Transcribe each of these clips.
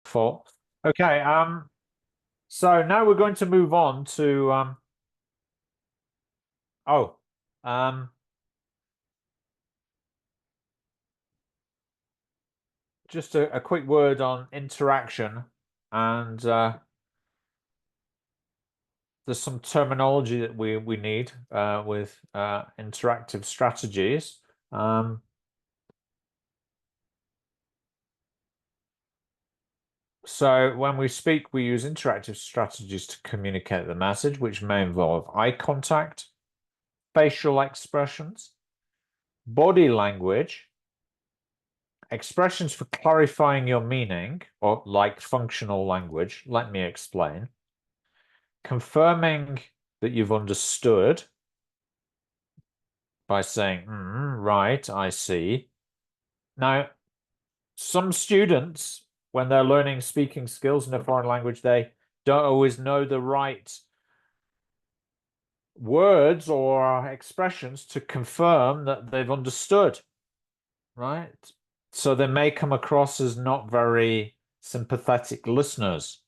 Full. Okay, so now we're going to move on to oh, um, just a quick word on interaction, and there's some terminology that we need with interactive strategies. Um, so when we speak, we use interactive strategies to communicate the message, which may involve eye contact, facial expressions, body language, expressions for clarifying your meaning, or like functional language. Let me explain. Confirming that you've understood by saying, right, I see. Now, some students, when they're learning speaking skills in a foreign language, they don't always know the right words or expressions to confirm that they've understood, right? So they may come across as not very sympathetic listeners,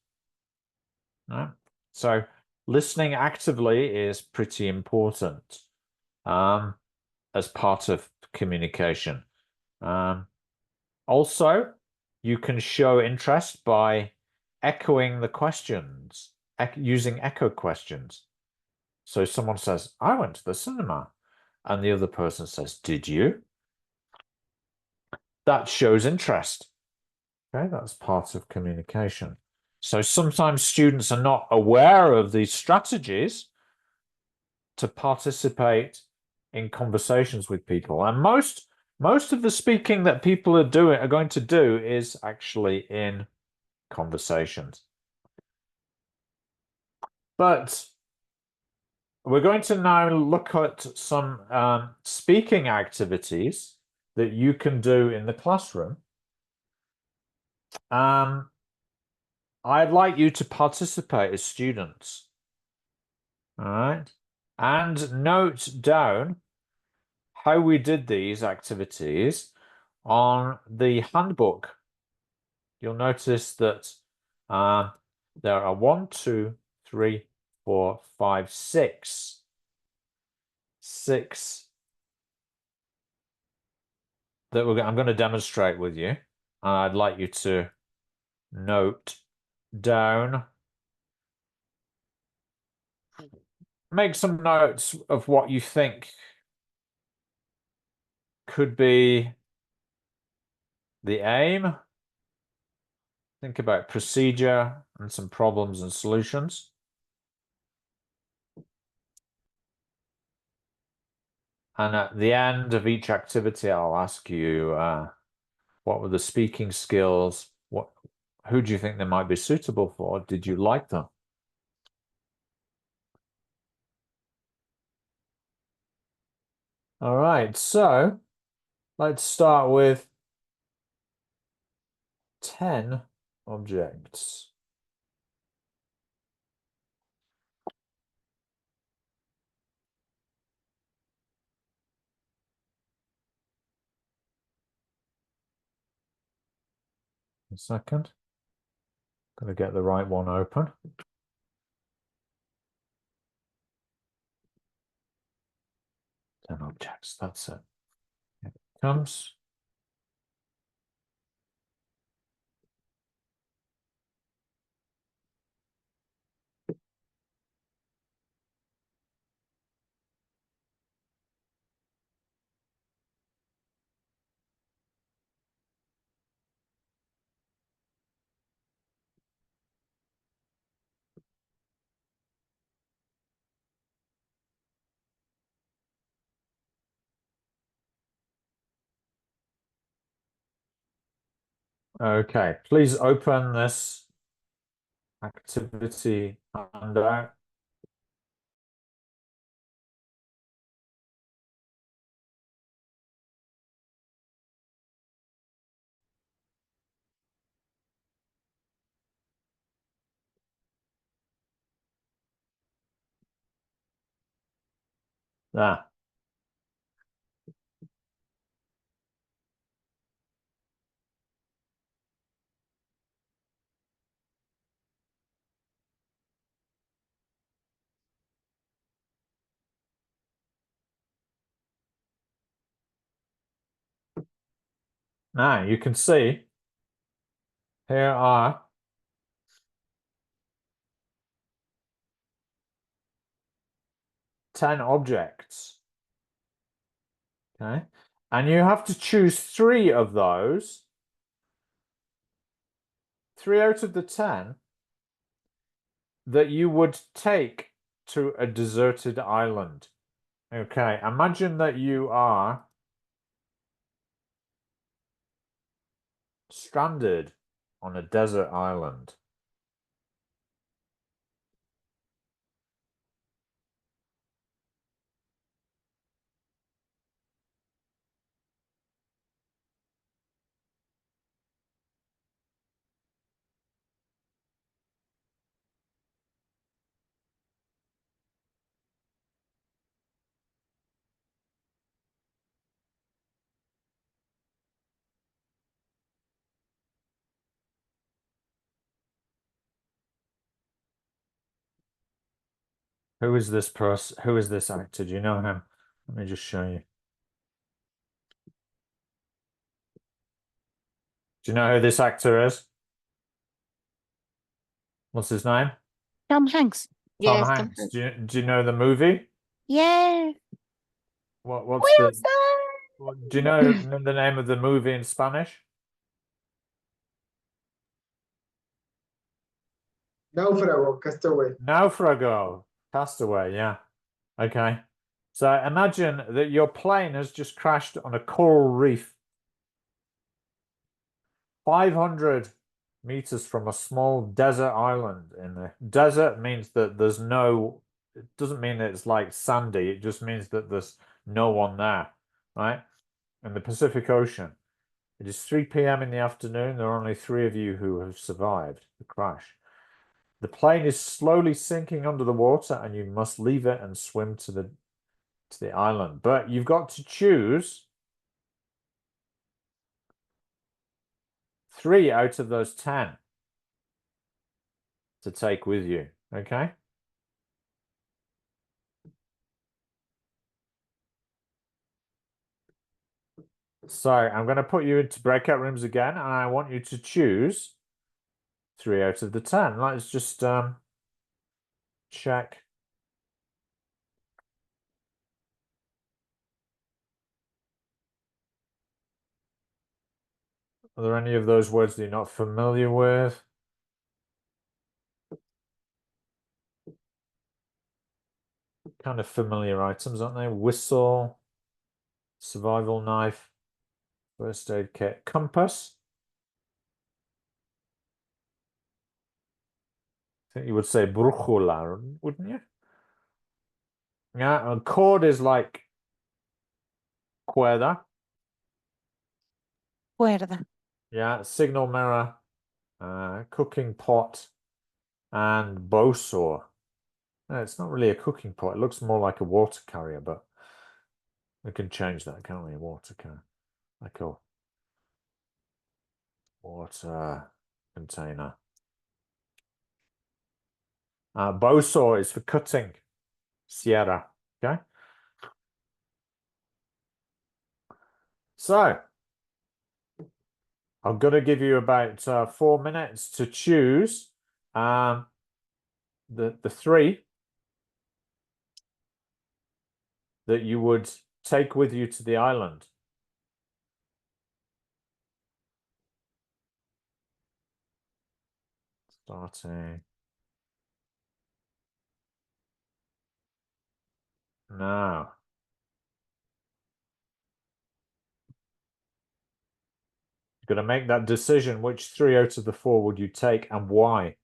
right? So listening actively is pretty important um, as part of communication. Um, Also, you can show interest by echoing the questions, using echo questions. So someone says, I went to the cinema, and the other person says, did you? That shows interest. Okay, that's part of communication. So sometimes students are not aware of these strategies to participate in conversations with people. And most of the speaking that people are going to do is actually in conversations. But we're going to now look at some speaking activities that you can do in the classroom. Um, I'd like you to participate as students, all right? And note down how we did these activities on the handbook. You'll notice that uh, there are one, two, three, four, five, six that I'm going to demonstrate with you. And I'd like you to note down, make some notes of what you think could be the aim. Think about procedure and some problems and solutions. And at the end of each activity, I'll ask you, what were the speaking skills? Who do you think they might be suitable for? Did you like them? All right, so let's start with 10 objects. A second. Gotta get the right one open. 10 objects, that's it. Here it comes. Okay, please open this activity handout. There. Now you can see here are 10 objects. Okay. And you have to choose three of those, three out of the 10 that you would take to a deserted island. Okay. Imagine that you are stranded on a desert island. Who is this person? Who is this actor? Do you know him? Let me just show you. Do you know who this actor is? What's his name? Tom Hanks. Tom Yes, Tom Hanks. Hanks. Do you know the movie? Yeah. What's the do you know Wilson. the name of the movie in Spanish? Náufrago, Castaway. Naufrago. Castaway, yeah. Okay. So imagine that your plane has just crashed on a coral reef 500 meters from a small desert island in the desert means that there's no, it doesn't mean that it's like sandy, it just means that there's no one there, right? In the Pacific Ocean. It is 3 p.m. in the afternoon. There are only three of you who have survived the crash. The plane is slowly sinking under the water, and you must leave it and swim to the island. But you've got to choose three out of those 10 to take with you. Okay. So I'm going to put you into breakout rooms again, and I want you to choose three out of the 10. Let's just check. Are there any of those words that you're not familiar with? Kind of familiar items, aren't they? Whistle, survival knife, first aid kit, compass. I think you would say brújula, wouldn't you? Yeah, and cord is like cuerda. Cuerda. Yeah, signal mirror, cooking pot, and bow saw. No, it's not really a cooking pot. It looks more like a water carrier, but we can change that, can't we? A water carrier, like a water container. Bow saw is for cutting. Sierra. Okay. So I'm going to give you about 4 minutes to choose the three that you would take with you to the island. Starting now. You're going to make that decision. Which three out of the four would you take and why?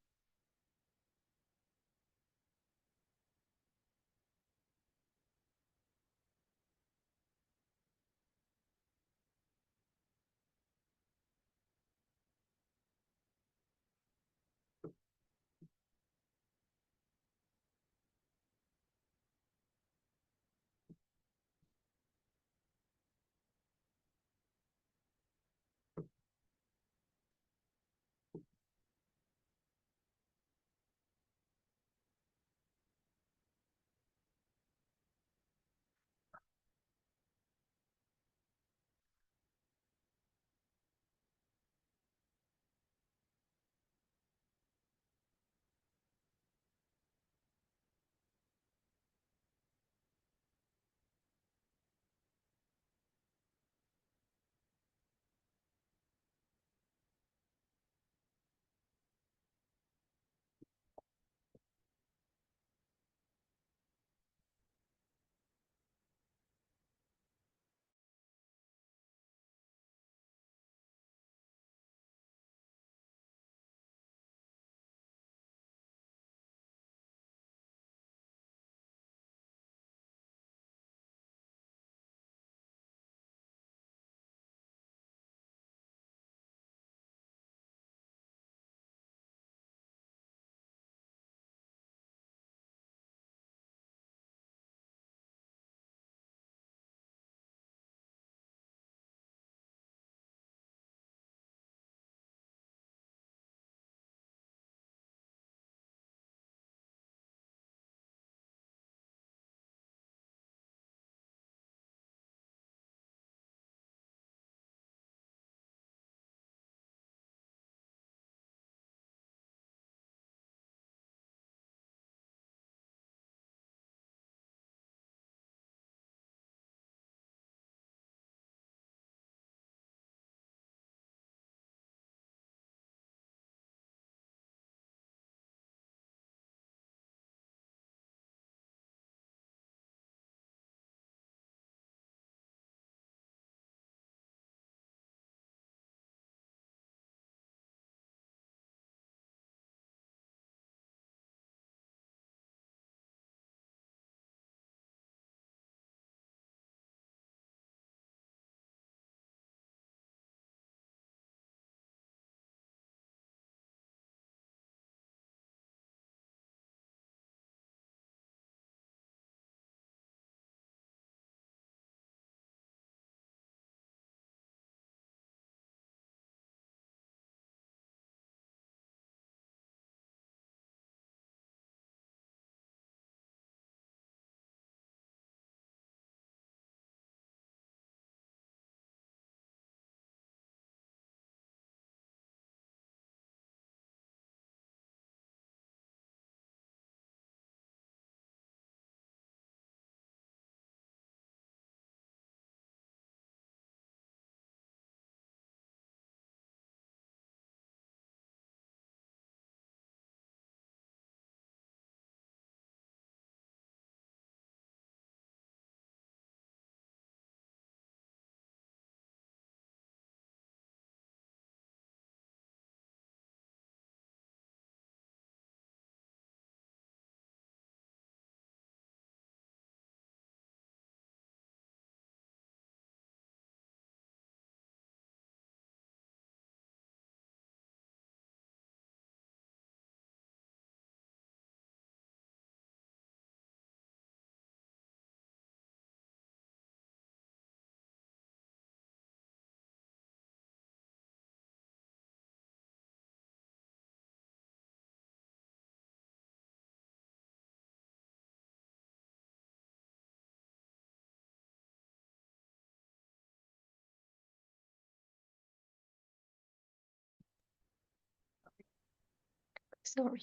Sorry.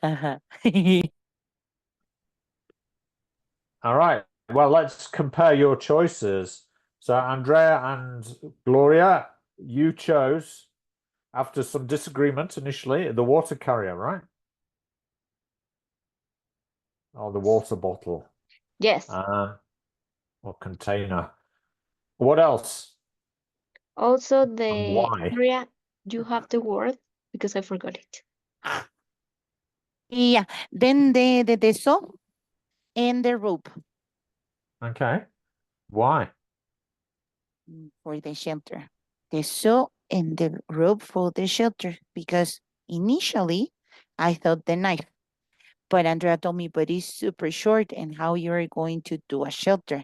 Uh-huh. All right. Well, let's compare your choices. So, Andrea and Gloria, you chose, after some disagreement initially, the water carrier, right? Or the water bottle, Yes. or container. What else? Also, And the why? area, you have the word because I forgot it. Yeah. Then the saw and the rope Okay. Why? for the shelter. The saw and the rope for the shelter because initially I thought the knife, but Andrea told me, but it's super short and how you're going to do a shelter.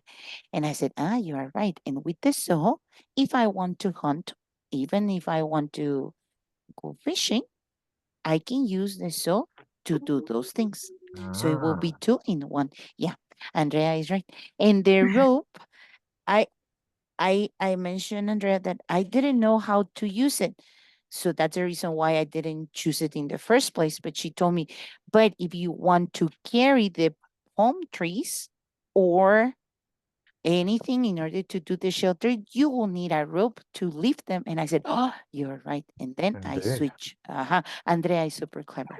And I said, you are right. And with the saw, if I want to hunt, even if I want to go fishing, I can use the saw to do those things. So it will be Ah, 2 in 1. Yeah, Andrea is right. And the rope, I I mentioned, Andrea, that I didn't know how to use it. So that's the reason why I didn't choose it in the first place. But she told me, but if you want to carry the palm trees or anything in order to do the shelter, you will need a rope to lift them. And I said, oh, you're right. And then I indeed. switch. Andrea is super clever.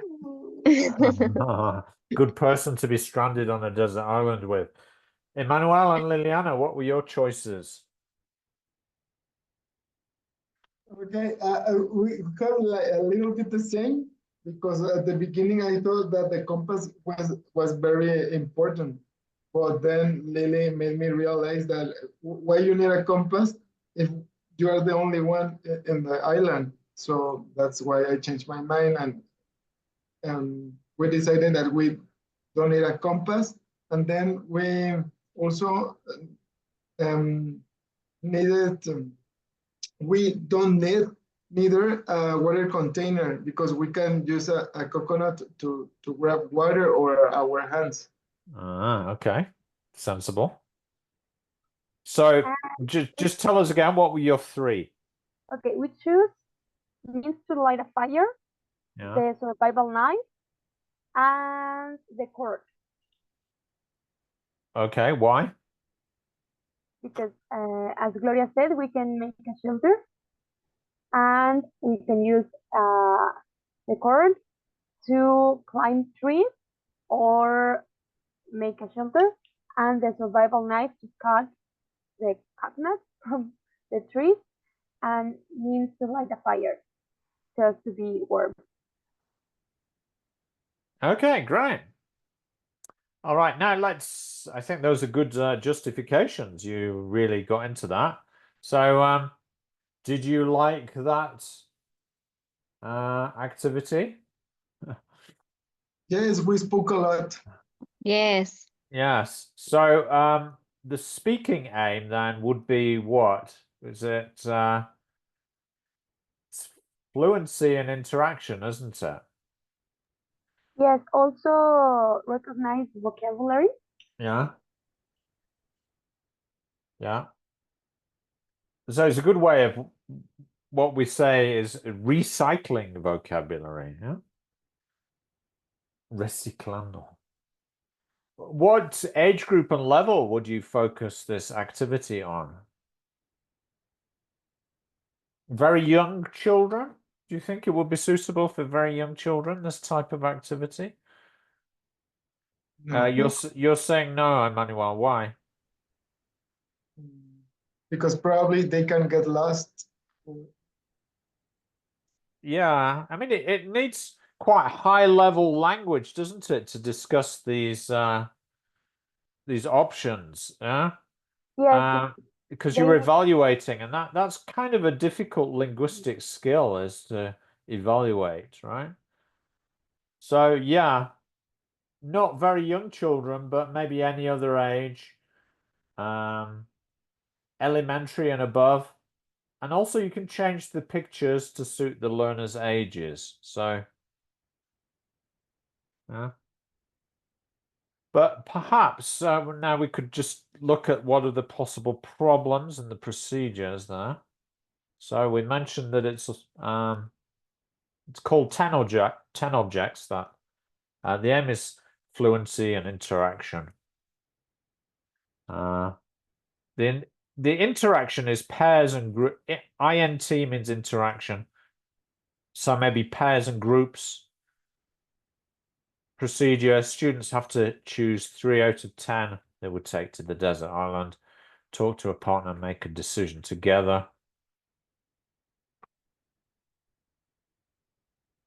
Good person to be stranded on a desert island with. Emmanuel and Liliana, what were your choices? Okay, we have like a little bit the same because at the beginning I thought that the compass was very important, but then Lily made me realize that why you need a compass if you are the only one in the island. So that's why I changed my mind and we decided that we don't need a compass, and then we also um, needed. We don't need neither a water container because we can use a coconut to grab water or our hands. Okay. Sensible. So just tell us again, what were your 3? Okay, we choose means to light a fire, Yeah. the survival knife, and the cord. Okay, why? Because as Gloria said, we can make a shelter and we can use the cord to climb trees or make a shelter, and the survival knife to cut the coconut from the trees, and means to light a fire just to be warm. Okay, great. All right, now I think those are good justifications. You really got into that. So, did you like that activity? Yes, we spoke a lot. Yes. Yes. So, the speaking aim then would be what? Is it it's fluency and interaction, isn't it? Yes, also recognize vocabulary. Yeah. Yeah. So it's a good way of what we say is recycling vocabulary. Yeah. Reciclando. What age group and level would you focus this activity on? Very young children? Do you think it would be suitable for very young children, this type of activity? No, You're saying no, Emmanuel. Why? because probably they can get lost. Yeah, I mean it needs quite high level language, doesn't it, to discuss these options, yeah? Yes, Because they you're evaluating, and that's kind of a difficult linguistic skill, is to evaluate, right? So yeah, not very young children, but maybe any other age, elementary and above. And also you can change the pictures to suit the learner's ages. So, yeah. But perhaps now we could just look at what are the possible problems and the procedures there. So we mentioned that it's called 10 objects that the aim is fluency and interaction. The interaction is pairs and group. INT means interaction. So maybe pairs and groups. Procedure, students have to choose 3 out of 10 they would take to the desert island, talk to a partner, make a decision together.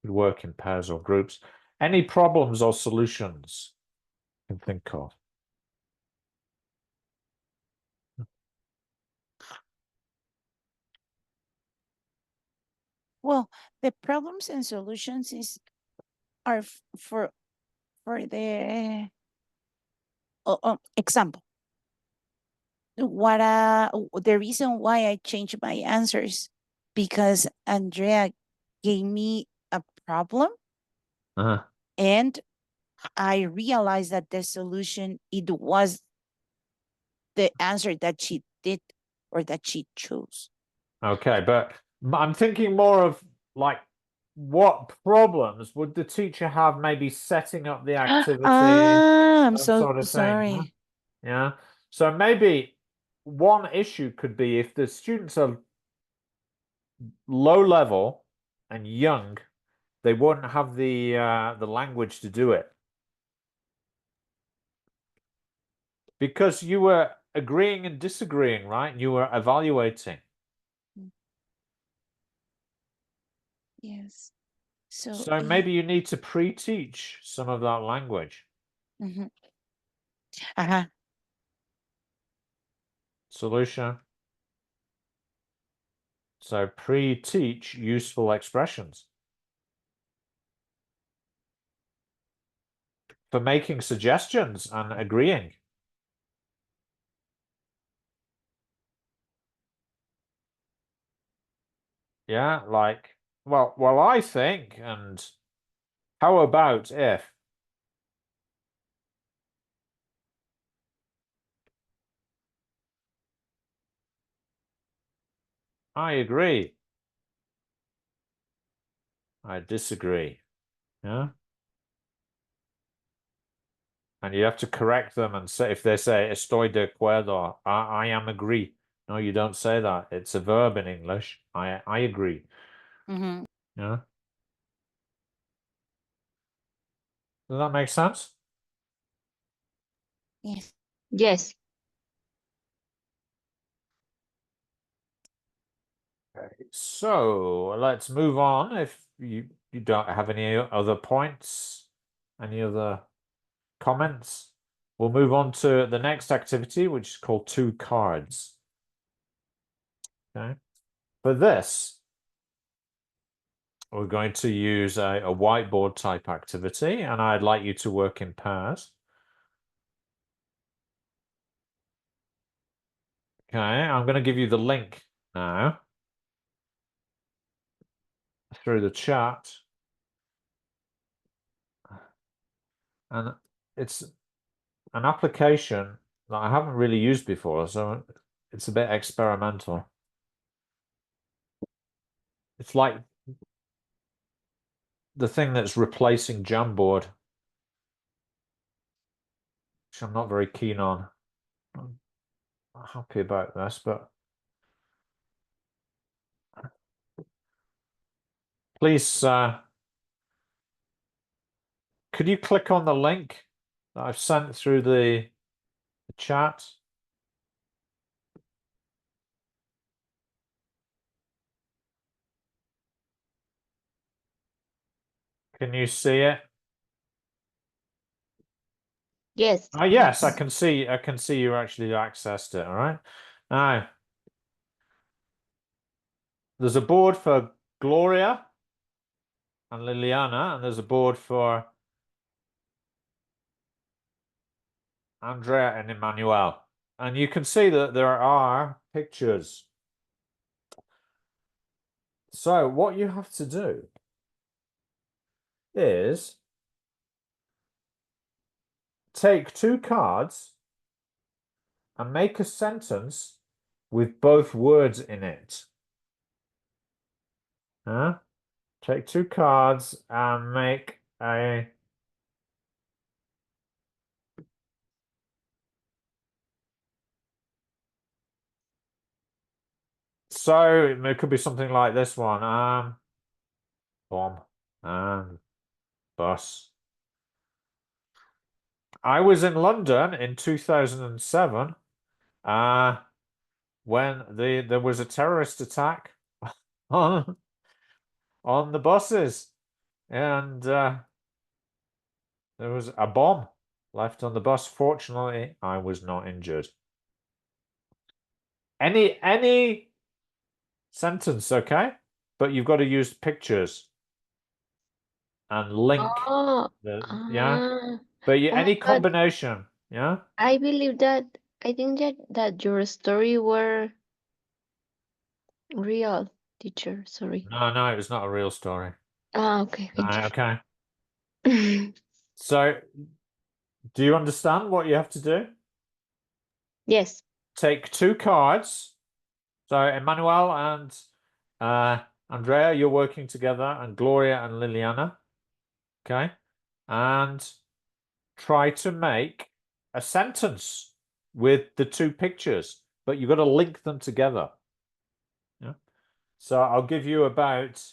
Could work in pairs or groups. Any problems or solutions you can think of? Well, the problems and solutions are for the example. What the reason why I changed my answers, because Andrea gave me a problem and I realized that the solution, it was the answer that she did or that she chose. Okay, but I'm thinking more of like what problems would the teacher have maybe setting up the activity, I'm that so sort of thing, sorry. huh? Yeah. So maybe one issue could be if the students are low level and young, they wouldn't have the language to do it. Because you were agreeing and disagreeing, right? You were evaluating. Yes. So So maybe you need to pre-teach some of that language. Solution. So pre-teach useful expressions. For making suggestions and agreeing. Yeah, like, well, I think, and how about if? I agree. I disagree. Yeah. And you have to correct them and say, if they say estoy de acuerdo, I am agree. No, you don't say that. It's a verb in English. I agree. Yeah. Does that make sense? Yes. Yes. Okay, so let's move on. If you don't have any other points, any other comments, we'll move on to the next activity, which is called 2 cards. Okay. For this, we're going to use a whiteboard type activity, and I'd like you to work in pairs. Okay, I'm going to give you the link now through the chat. And it's an application that I haven't really used before, so it's a bit experimental. It's like the thing that's replacing Jamboard, which I'm not very keen on. I'm not happy about this, but please, could you click on the link that I've sent through the chat? Can you see it? Yes. Oh, yes, I can see you actually accessed it. All right. Now, there's a board for Gloria and Liliana, and there's a board for Andrea and Emmanuel. And you can see that there are pictures. So what you have to do is take 2 cards and make a sentence with both words in it. Huh? Take two cards and make a so it could be something like this one. Bomb and bus. I was in London in 2007, when there was a terrorist attack on on the buses, and there was a bomb left on the bus. Fortunately, I was not injured. Any sentence, okay? But you've got to use pictures and link Oh, yeah. ah, But oh my any God. combination, yeah. I believe that, I think that your story were real, teacher. Sorry. No, it was not a real story. Ah, okay, thank Right, okay. you. So, do you understand what you have to do? Yes, Take two cards. So, Emmanuel and Andrea, you're working together, and Gloria and Liliana. Okay. And try to make a sentence with the two pictures, but you've got to link them together. Yeah. So I'll give you about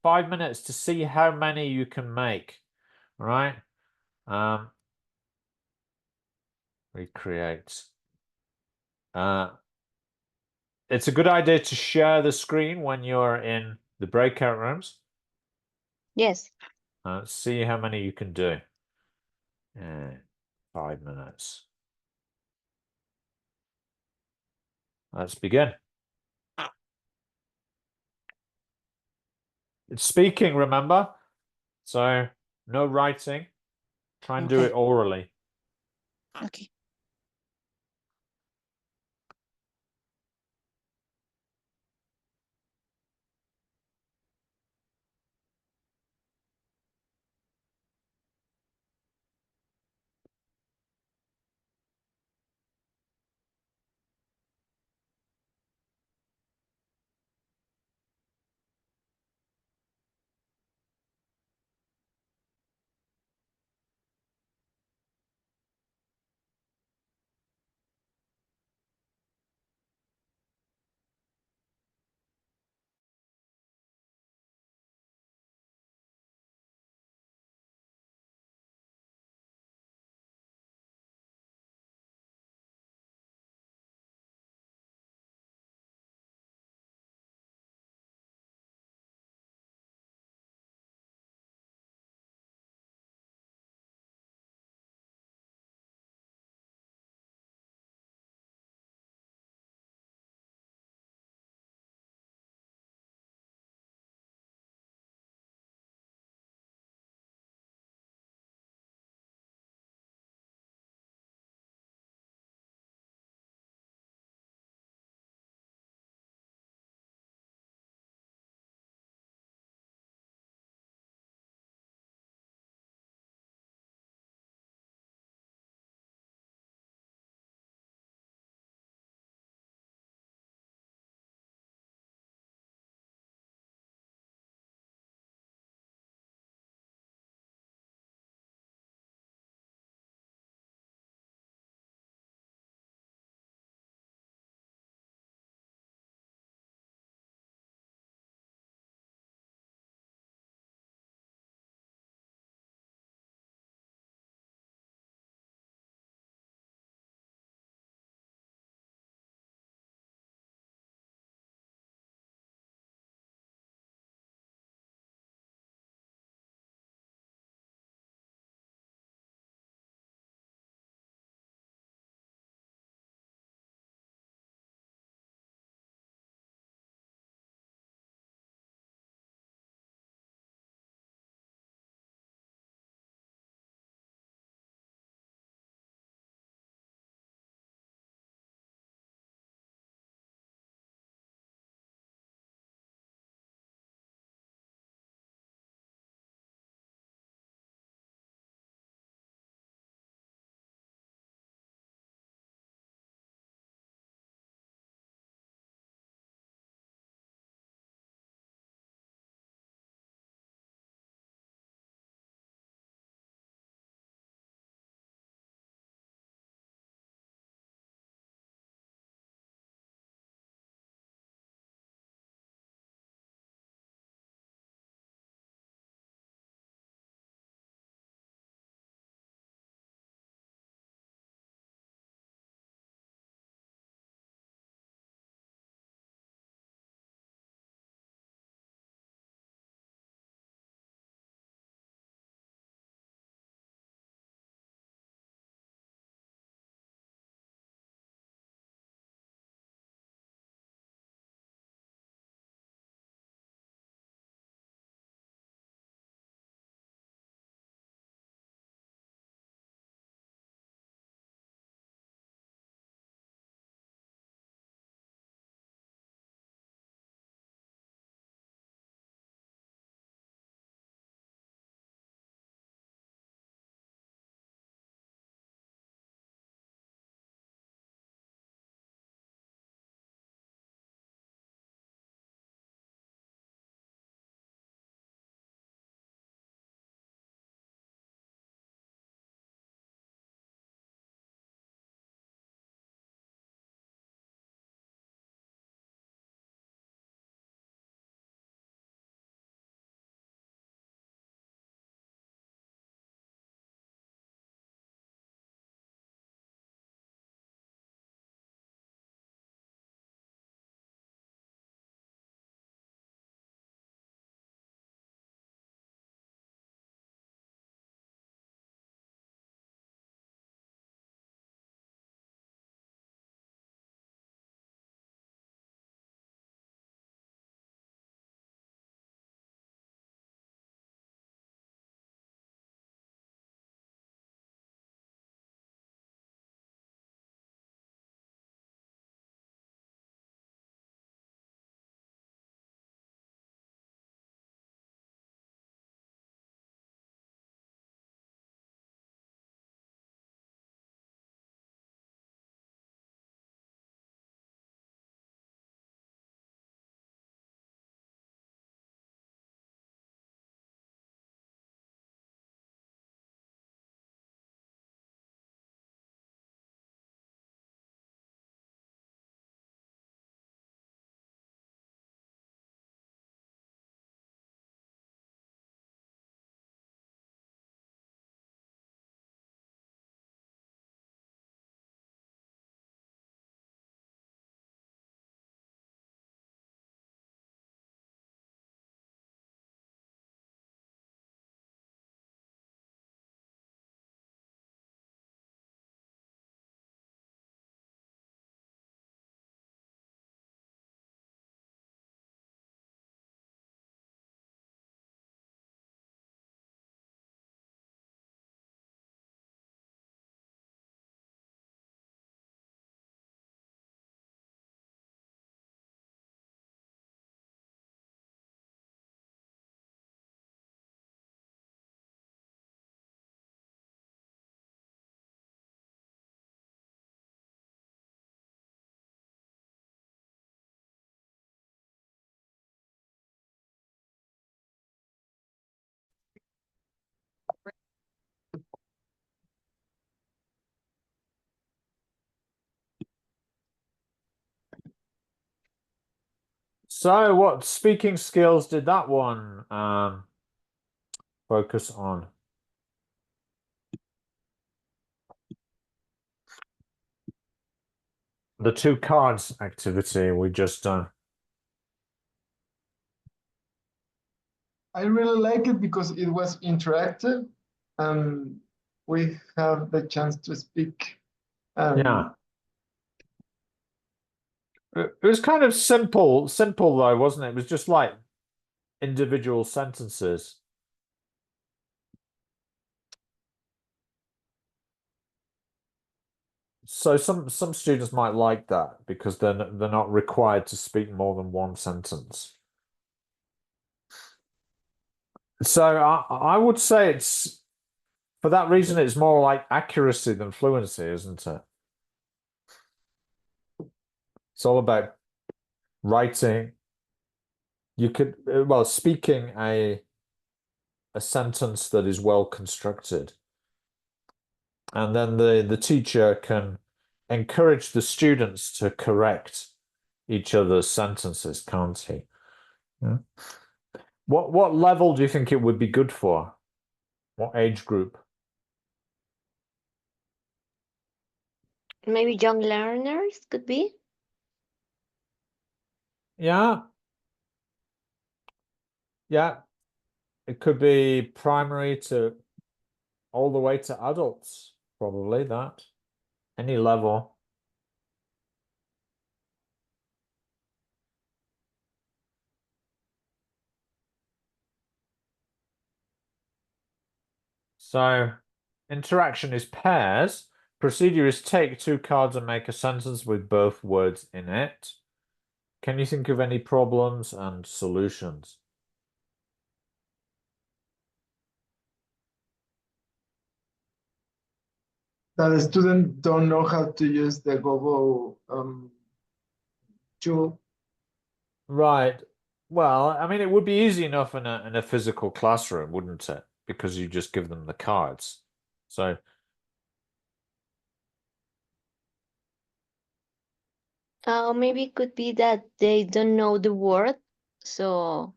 5 minutes to see how many you can make. All right. Recreate. It's a good idea to share the screen when you're in the breakout rooms. yes. See how many you can do. 5 minutes. Let's begin. It's speaking, remember? So no writing. Try and do Okay. it orally. Okay. So what speaking skills did that one focus on? The two cards activity we just done. I really like it because it was interactive and we have the chance to speak. Yeah. It was kind of simple though, wasn't it? It was just like individual sentences. So some students might like that because they're not required to speak more than one sentence. So I would say it's for that reason it's more like accuracy than fluency, isn't it? It's all about writing. You could well speaking a sentence that is well constructed. And then the teacher can encourage the students to correct each other's sentences, can't he? Yeah. What level do you think it would be good for? What age group? Maybe young learners could be. Yeah. Yeah. It could be primary to all the way to adults, probably that. Any level. So interaction is pairs. Procedure is take two cards and make a sentence with both words in it. Can you think of any problems and solutions? That the students don't know how to use the Google tool. Right. Well, I mean, it would be easy enough in a physical classroom, wouldn't it? Because you just give them the cards. So, Maybe it could be that they don't know the word, so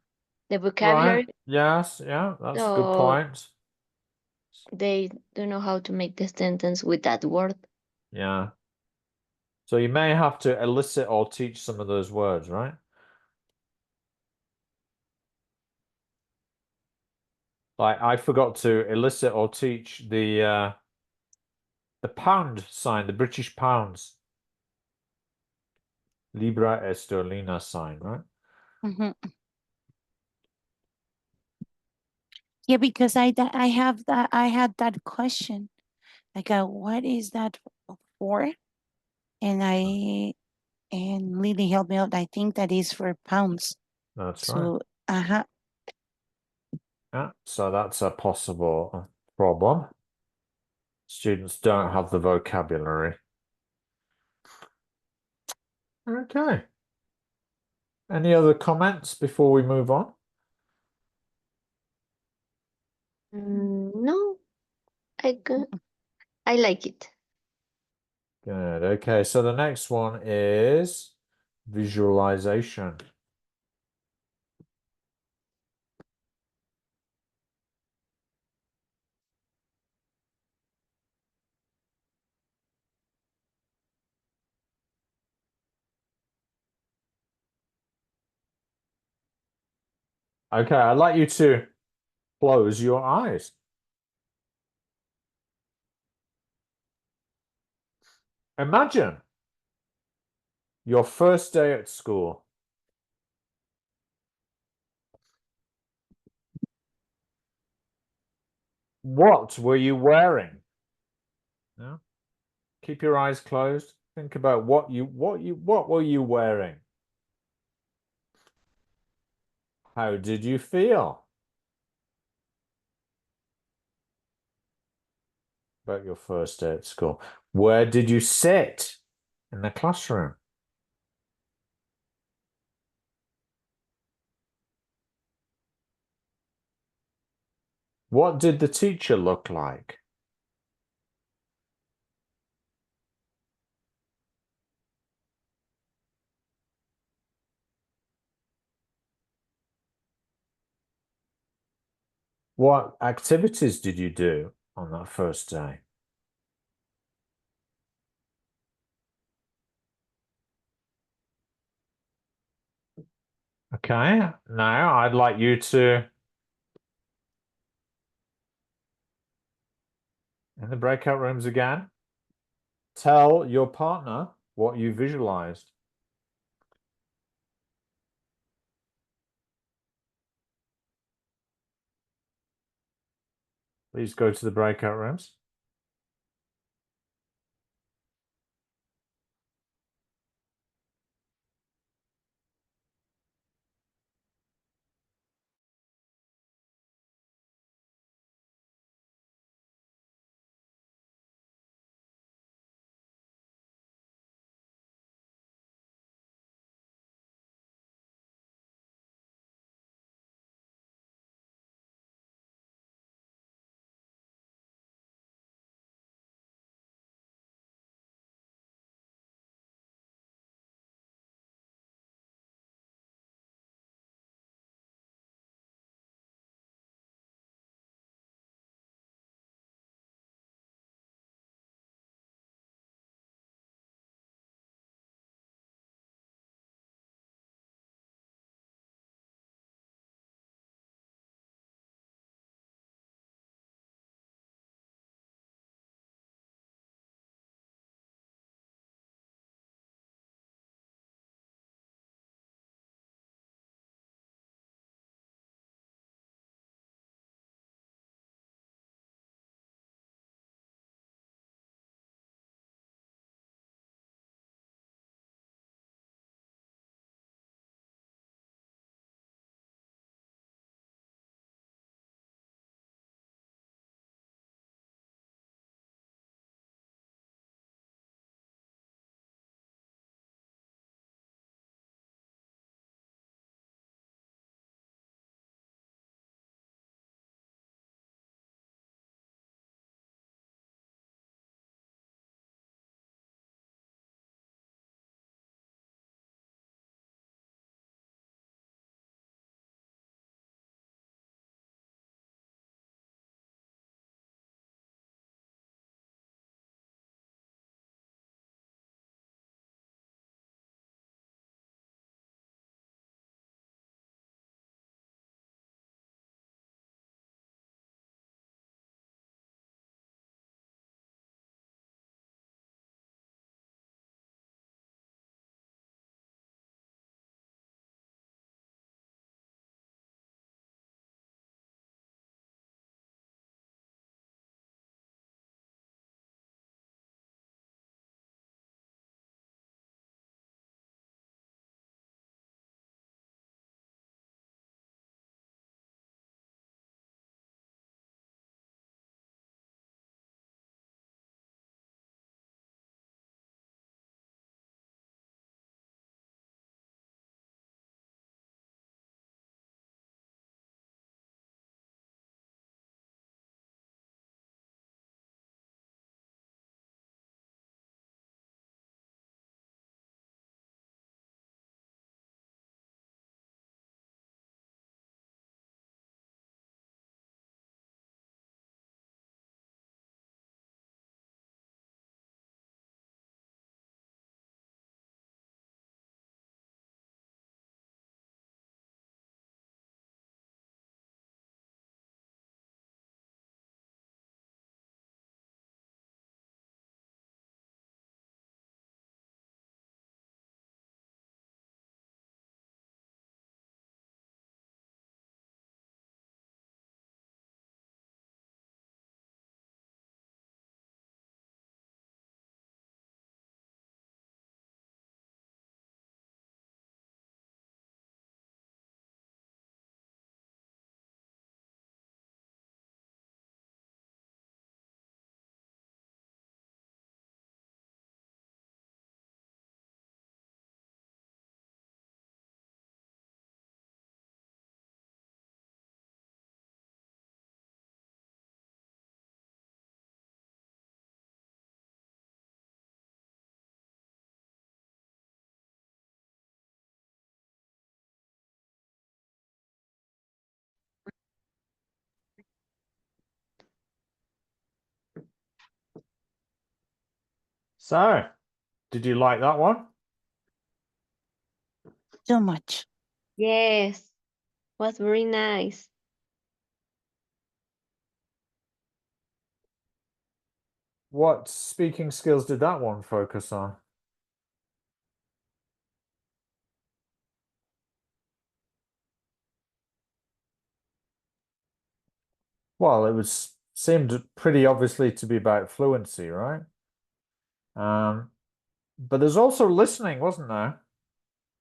the vocabulary, right. Yes. Yeah, that's a good so point. they don't know how to make the sentence with that word. Yeah. So you may have to elicit or teach some of those words, right? Like I forgot to elicit or teach the pound sign, the British pounds. Libra esterlina sign, right? Mhm. Yeah, because I had that question. Like, what is that for? And Lily helped me out. I think that is for pounds. That's right. So, Yeah, so that's a possible problem. Students don't have the vocabulary. Okay. Any other comments before we move on? No, I like it. Good. Okay, so the next one is visualization. Okay, I'd like you to close your eyes. Imagine your first day at school. What were you wearing? Yeah. Keep your eyes closed. Think about what were you wearing? How did you feel about your first day at school? Where did you sit in the classroom? What did the teacher look like? What activities did you do on that first day? Okay, now I'd like you to, in the breakout rooms again, tell your partner what you visualized. Please go to the breakout rooms. So, did you like that one? So much. Yes, was very nice. What speaking skills did that one focus on? Well, it was seemed pretty obviously to be about fluency, right? But there's also listening, wasn't there,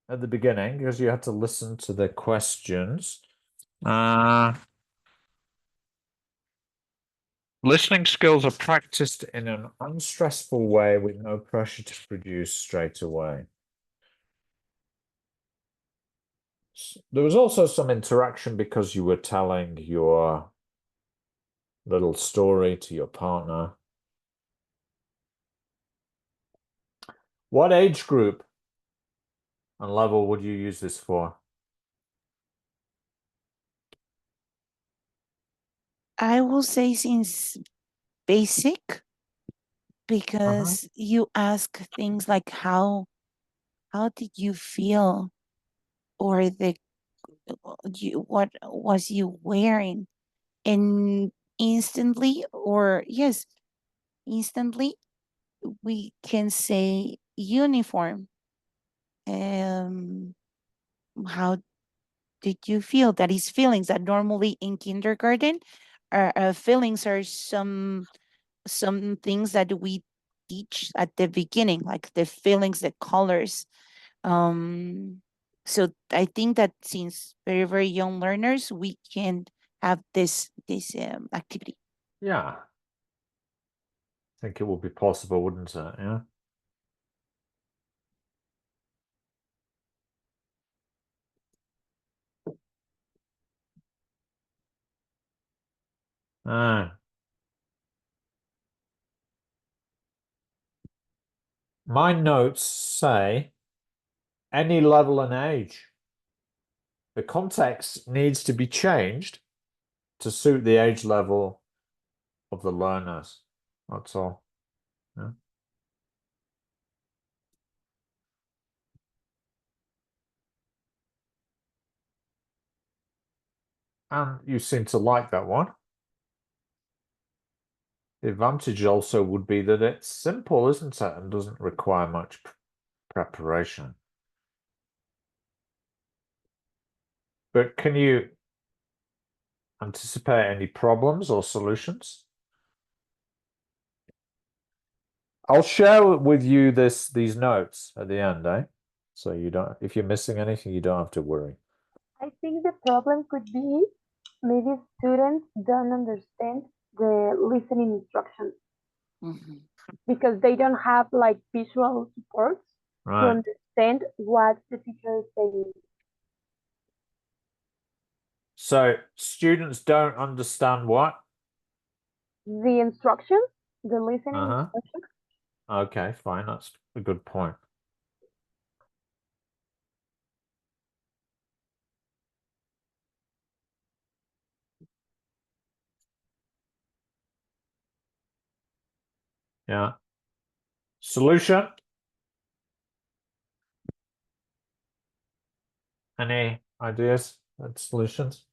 at the beginning, because you had to listen to the questions. Listening skills are practiced in an unstressful way with no pressure to produce straight away. There was also some interaction because you were telling your little story to your partner. What age group and level would you use this for? I will say since basic, because you ask things like how did you feel, or what was you wearing, and instantly, or yes, instantly we can say uniform. How did you feel? That is feelings that normally in kindergarten, feelings are some things that we teach at the beginning, like the feelings, the colors. So I think that since very, very young learners, we can have this activity. Yeah. I think it would be possible, wouldn't it? Yeah. My notes say any level and age. The context needs to be changed to suit the age level of the learners. That's all. Yeah. And you seem to like that one. The advantage also would be that it's simple, isn't it? And doesn't require much preparation. But can you anticipate any problems or solutions? I'll share with you these notes at the end, eh? So you don't, if you're missing anything, you don't have to worry. I think the problem could be maybe students don't understand the listening instructions Mhm. because they don't have like visual supports to Right. understand what the teacher is saying. So students don't understand what? The instructions, the listening instructions. Okay, fine. That's a good point. Yeah. Solution? Any ideas and solutions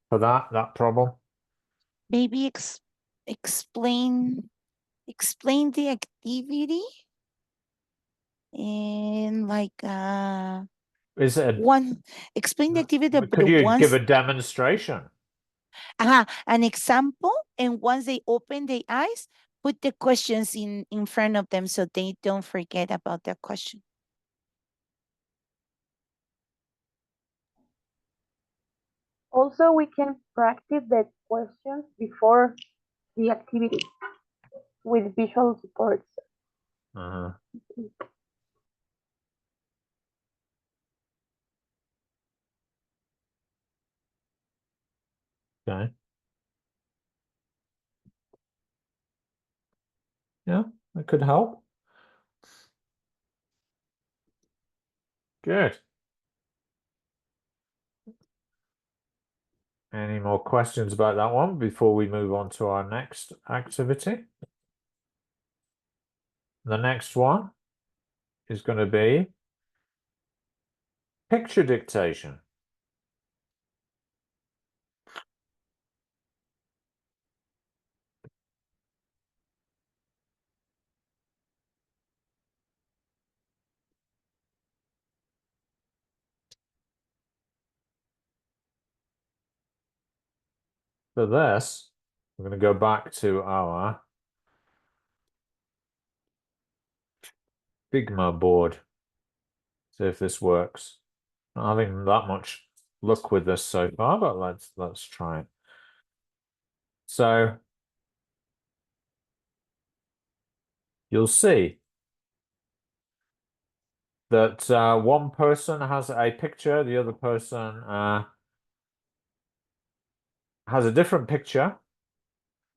for that problem? Maybe explain the activity in like Is it one explain the activity, but could you give once a demonstration? an example, and once they open their eyes, put the questions in front of them so they don't forget about their question. Also, we can practice the questions before the activity with visual supports. Okay. Yeah, that could help. Good. Any more questions about that one before we move on to our next activity? The next one is going to be picture dictation. For this, we're going to go back to our Figma board. See if this works. Not having that much luck with this so far, but let's try it. So you'll see that one person has a picture, the other person has a different picture.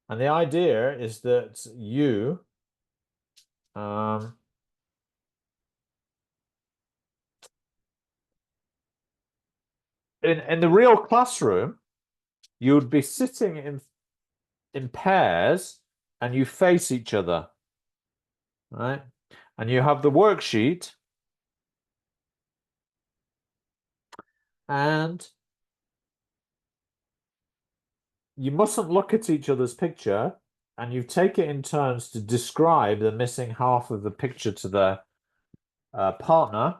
And the idea is that you in the real classroom, you would be sitting in pairs and you face each other, right? And you have the worksheet and you mustn't look at each other's picture, and you take it in turns to describe the missing half of the picture to the partner,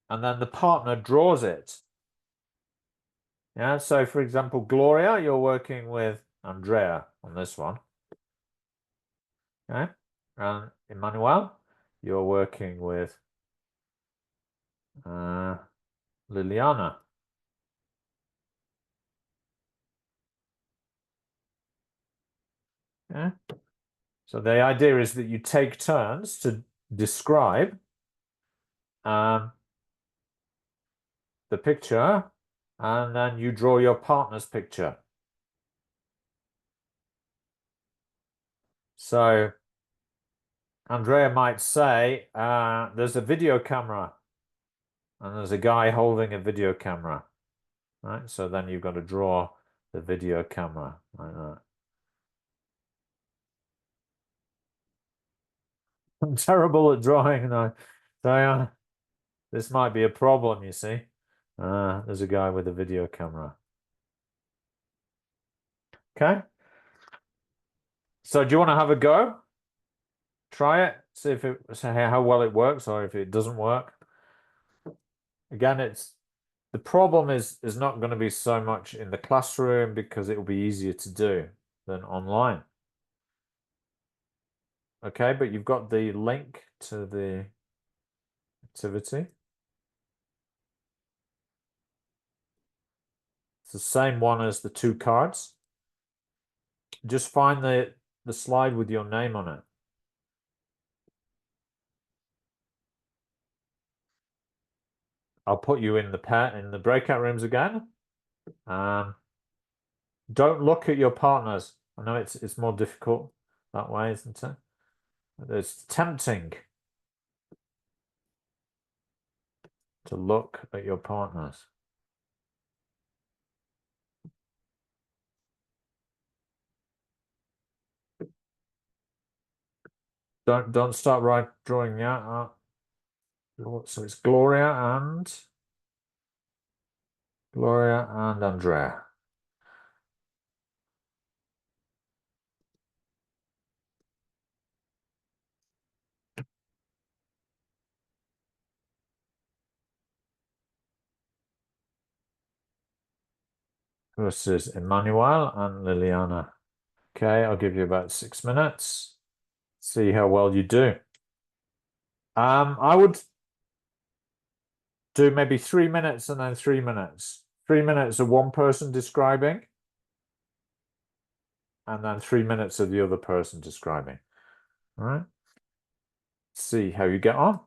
and then the partner draws it. Yeah, so for example, Gloria, you're working with Andrea on this one. Okay, and Emmanuel, you're working with Liliana. Yeah. So the idea is that you take turns to describe the picture, and then you draw your partner's picture. So Andrea might say, there's a video camera, and there's a guy holding a video camera, right? So then you've got to draw the video camera like that. I'm terrible at drawing though. So this might be a problem, you see. There's a guy with a video camera. Okay. So do you want to have a go? Try it, see how well it works or if it doesn't work. Again, the problem is not going to be so much in the classroom because it will be easier to do than online. Okay, but you've got the link to the activity. It's the same one as the 2 cards. Just find the slide with your name on it. I'll put you in the breakout rooms again. Don't look at your partners. I know it's more difficult that way, isn't it? It's tempting to look at your partners. Don't start drawing yet. So it's Gloria and Andrea. This is Emmanuel and Liliana. Okay, I'll give you about 6 minutes. See how well you do. I would do maybe 3 minutes and then 3 minutes. 3 minutes of one person describing, and then 3 minutes of the other person describing. All right. See how you get on.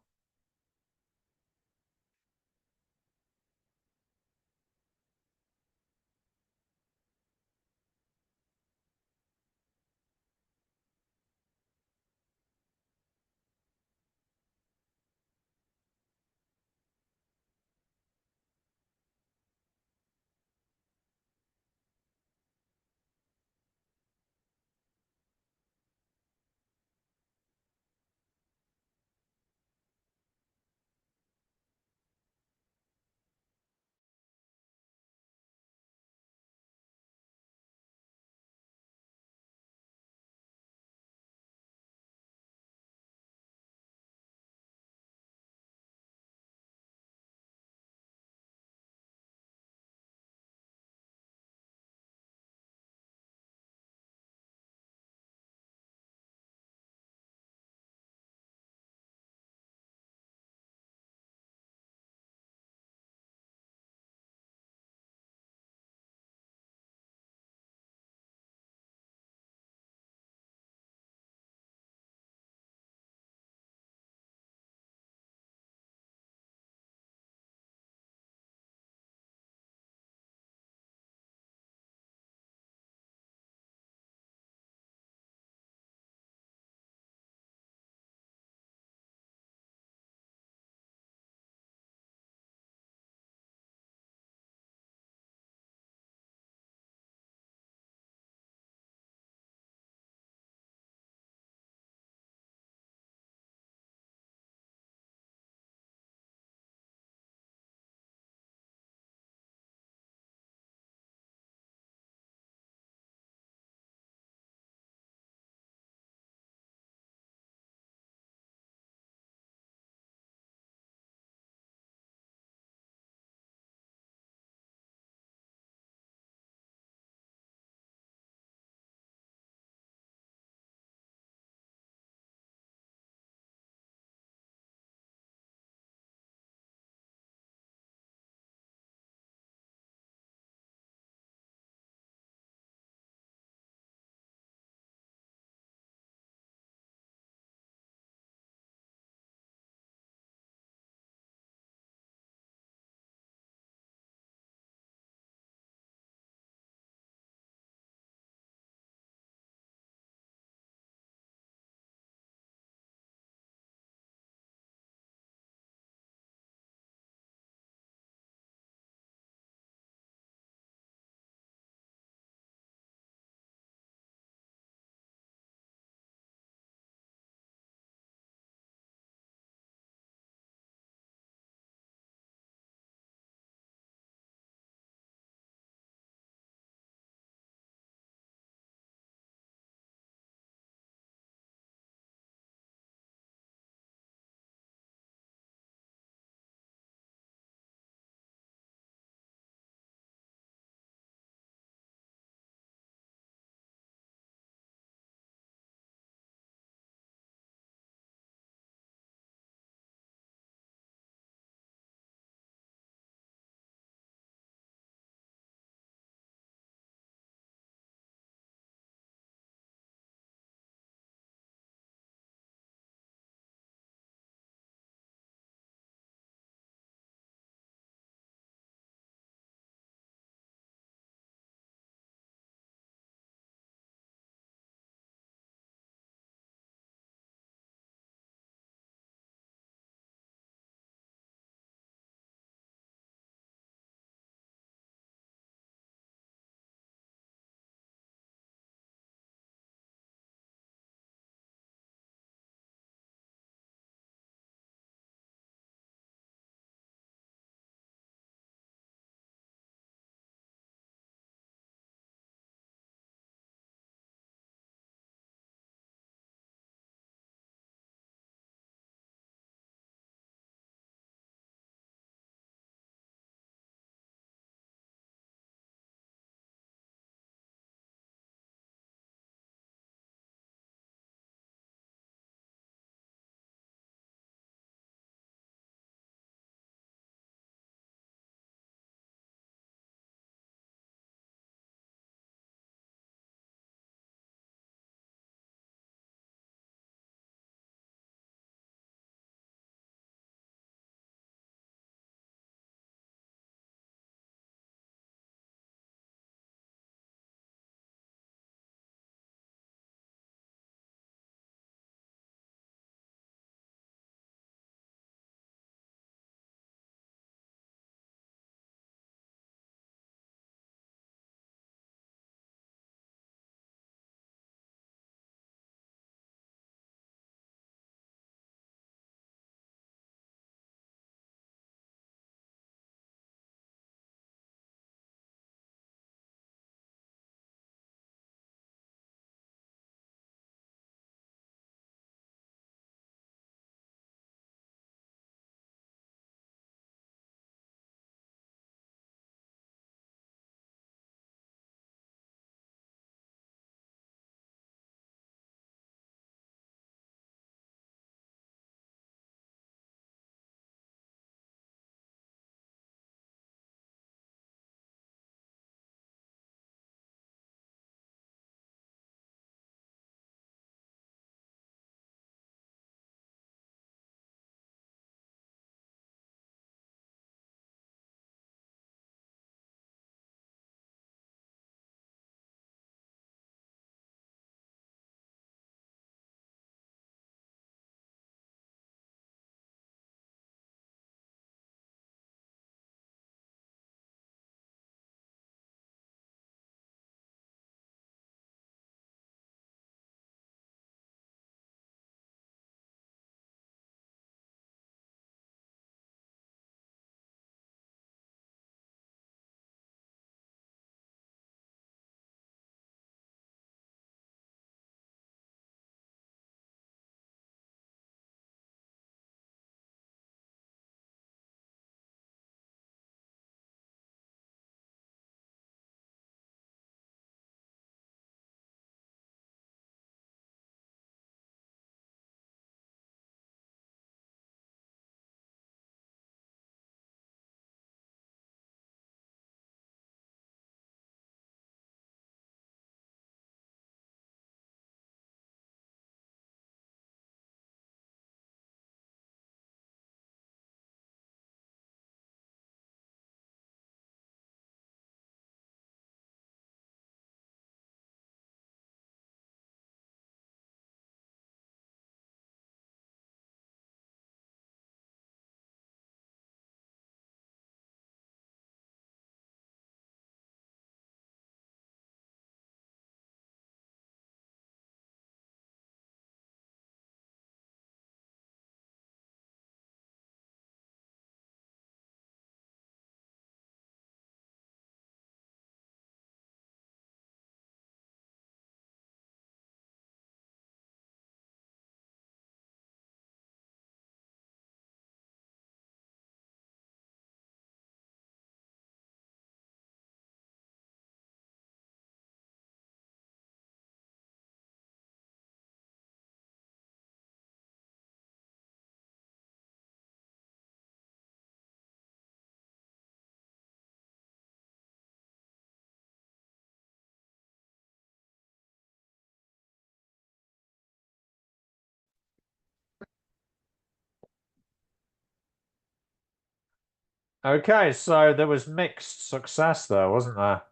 Okay, so there was mixed success there, wasn't there?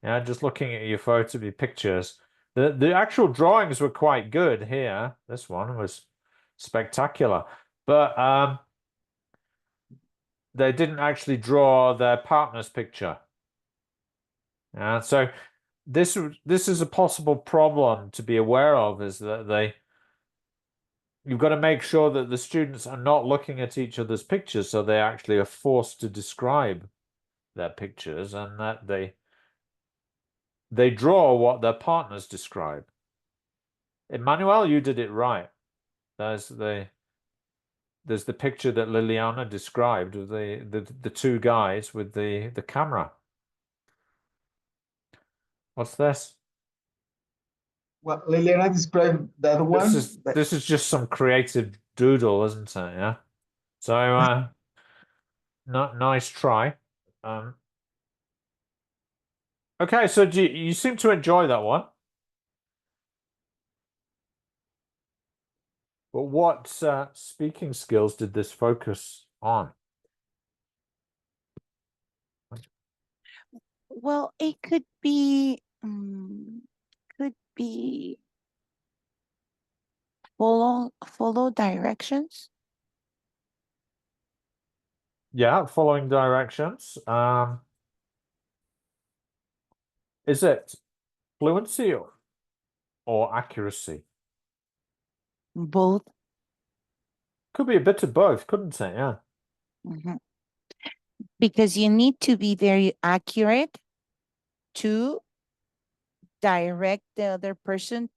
Yeah, just looking at your your pictures. The actual drawings were quite good here. This one was spectacular. But they didn't actually draw their partner's picture. Yeah, so this is a possible problem to be aware of, is that you've got to make sure that the students are not looking at each other's pictures, so they actually are forced to describe their pictures, and that they draw what their partners describe. Emmanuel, you did it right. There's the picture that Liliana described of the two guys with the camera. What's this? Well, Liliana described that one. This is just some creative doodle, isn't it? Yeah. So not nice try. Okay, so you seem to enjoy that one. But what speaking skills did this focus on? Well, it could be follow directions. Yeah, following directions. Is it fluency or accuracy? Both. Could be a bit of both, couldn't it? Yeah. Mhm. Because you need to be very accurate to direct the other person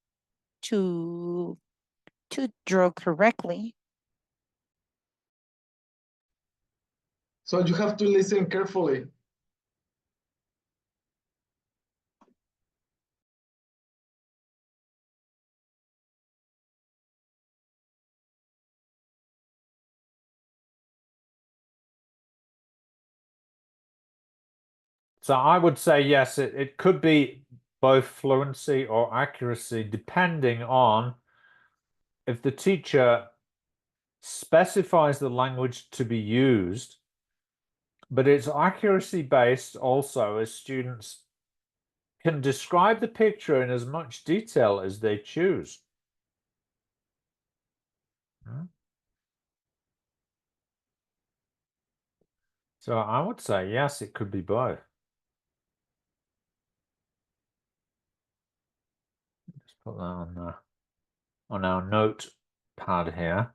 to draw correctly. So you have to listen carefully. So I would say yes, it could be both fluency or accuracy, depending on if the teacher specifies the language to be used, but it's accuracy based also, as students can describe the picture in as much detail as they choose. So I would say yes, it could be both. Just put that on our note pad here.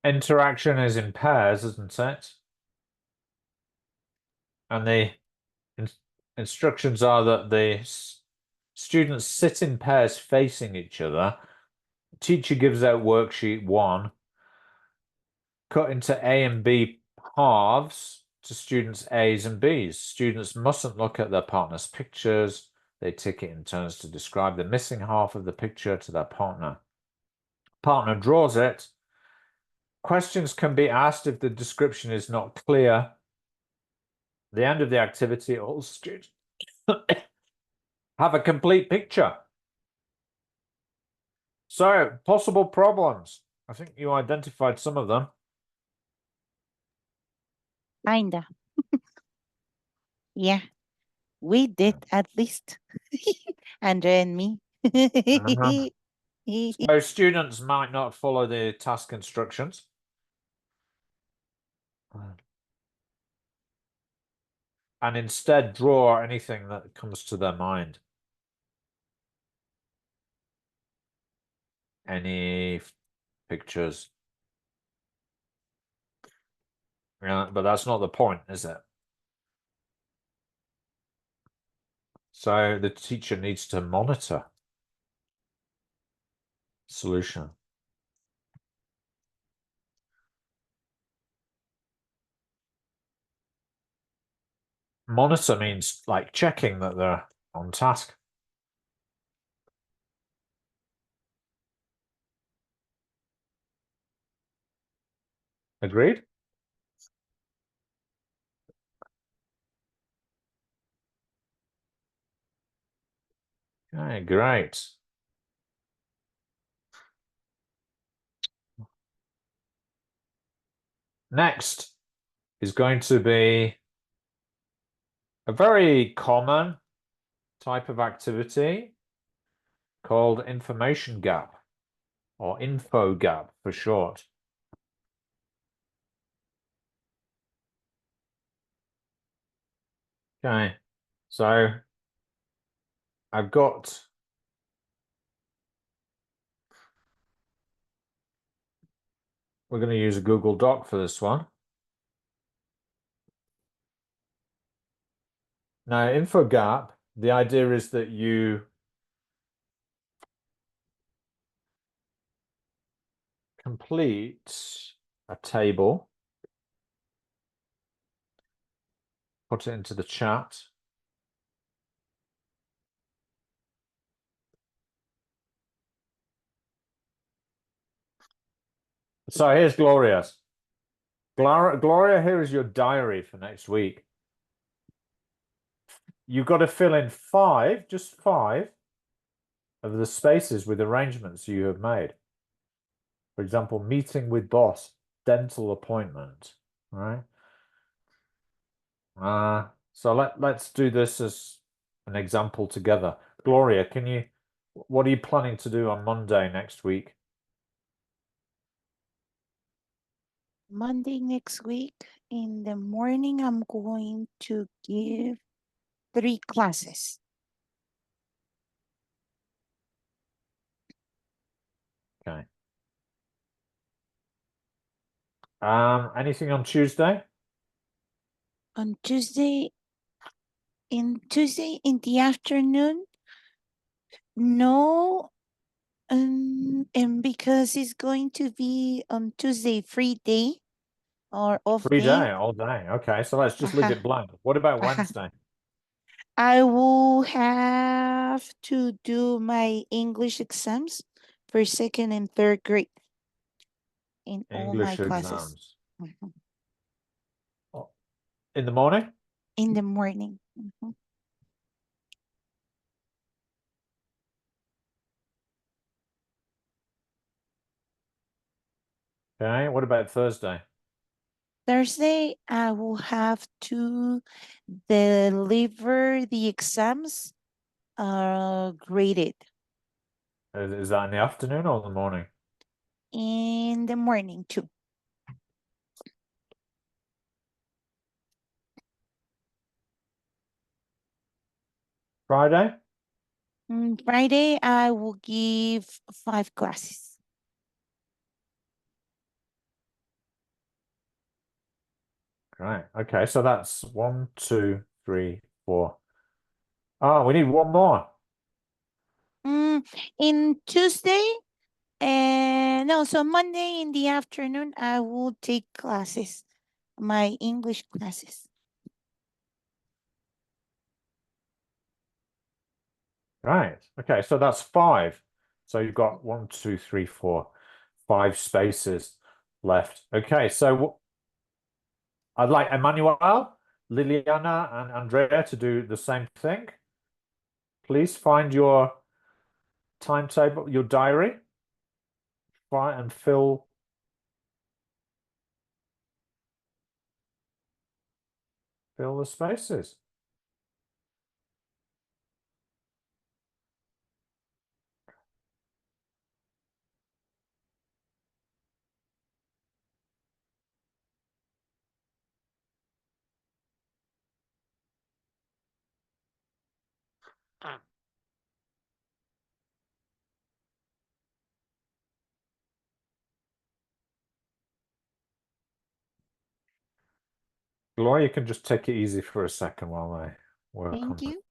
Interaction is in pairs, isn't it? And the instructions are that the students sit in pairs facing each other. The teacher gives out worksheet 1, cut into A and B halves to students A's and B's. Students mustn't look at their partner's pictures. They tick it in turns to describe the missing half of the picture to their partner. Partner draws it. Questions can be asked if the description is not clear. At the end of the activity, all students have a complete picture. So, possible problems. I think you identified some of them. Kinda. Yeah, we did at least. Andrea and me. So students might not follow the task instructions. And instead draw anything that comes to their mind. Any pictures. Yeah, but that's not the point, is it? So the teacher needs to monitor. Solution. Monitor means like checking that they're on task. Agreed? Okay, great. Next is going to be a very common type of activity called information gap, or info gap for short. Okay, so I've got we're going to use a Google Doc for this one. Now, info gap, the idea is that you complete a table, put it into the chat. So here's Gloria's. Gloria, here is your diary for next week. You've got to fill in just five of the spaces with arrangements you have made. For example, meeting with boss, dental appointment, right? So let's do this as an example together. Gloria, what are you planning to do on Monday next week? Monday next week in the morning, I'm going to give 3 classes. Okay. Anything on Tuesday? On Tuesday in the afternoon, no, and because it's going to be on Tuesday free day or off Free day. day, all day. Okay, so let's just leave it blank. What about Wednesday? I will have to do my English exams for second and third grade in all my English classes. exams. In the morning? In the morning. Okay, what about Thursday? Thursday, I will have to deliver the exams graded Is that in the afternoon or in the morning? in the morning too. Friday? Friday, I will give 5 classes. Great. Okay, so that's 1, 2, 3, 4. Oh, we need one more. In Tuesday, no, so Monday in the afternoon, I will take classes, my English classes. Right. Okay, so that's 5. So you've got 1, 2, 3, 4, 5 spaces left. Okay, so I'd like Emmanuel, Liliana, and Andrea to do the same thing. Please find your timetable, your diary, and fill the spaces. Gloria, you can just take it easy for a second while I work on Thank it. you.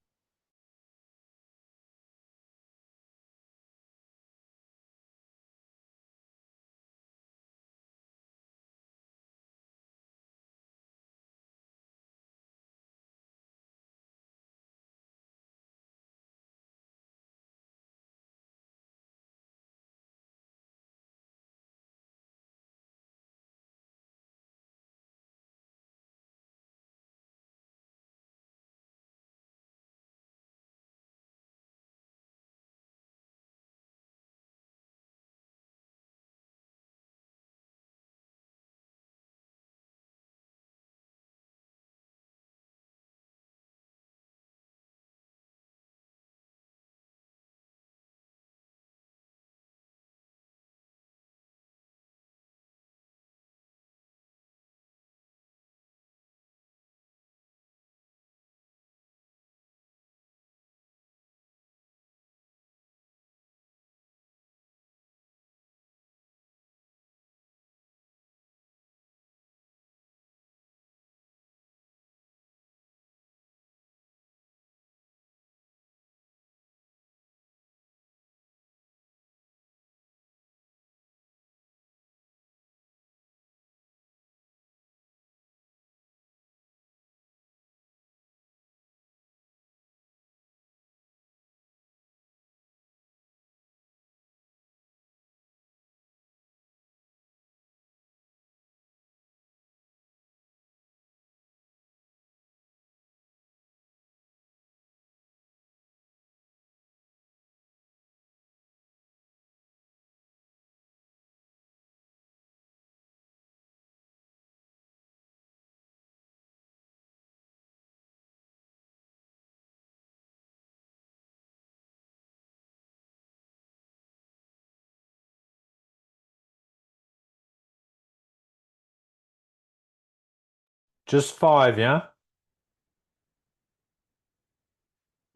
Just 5, yeah?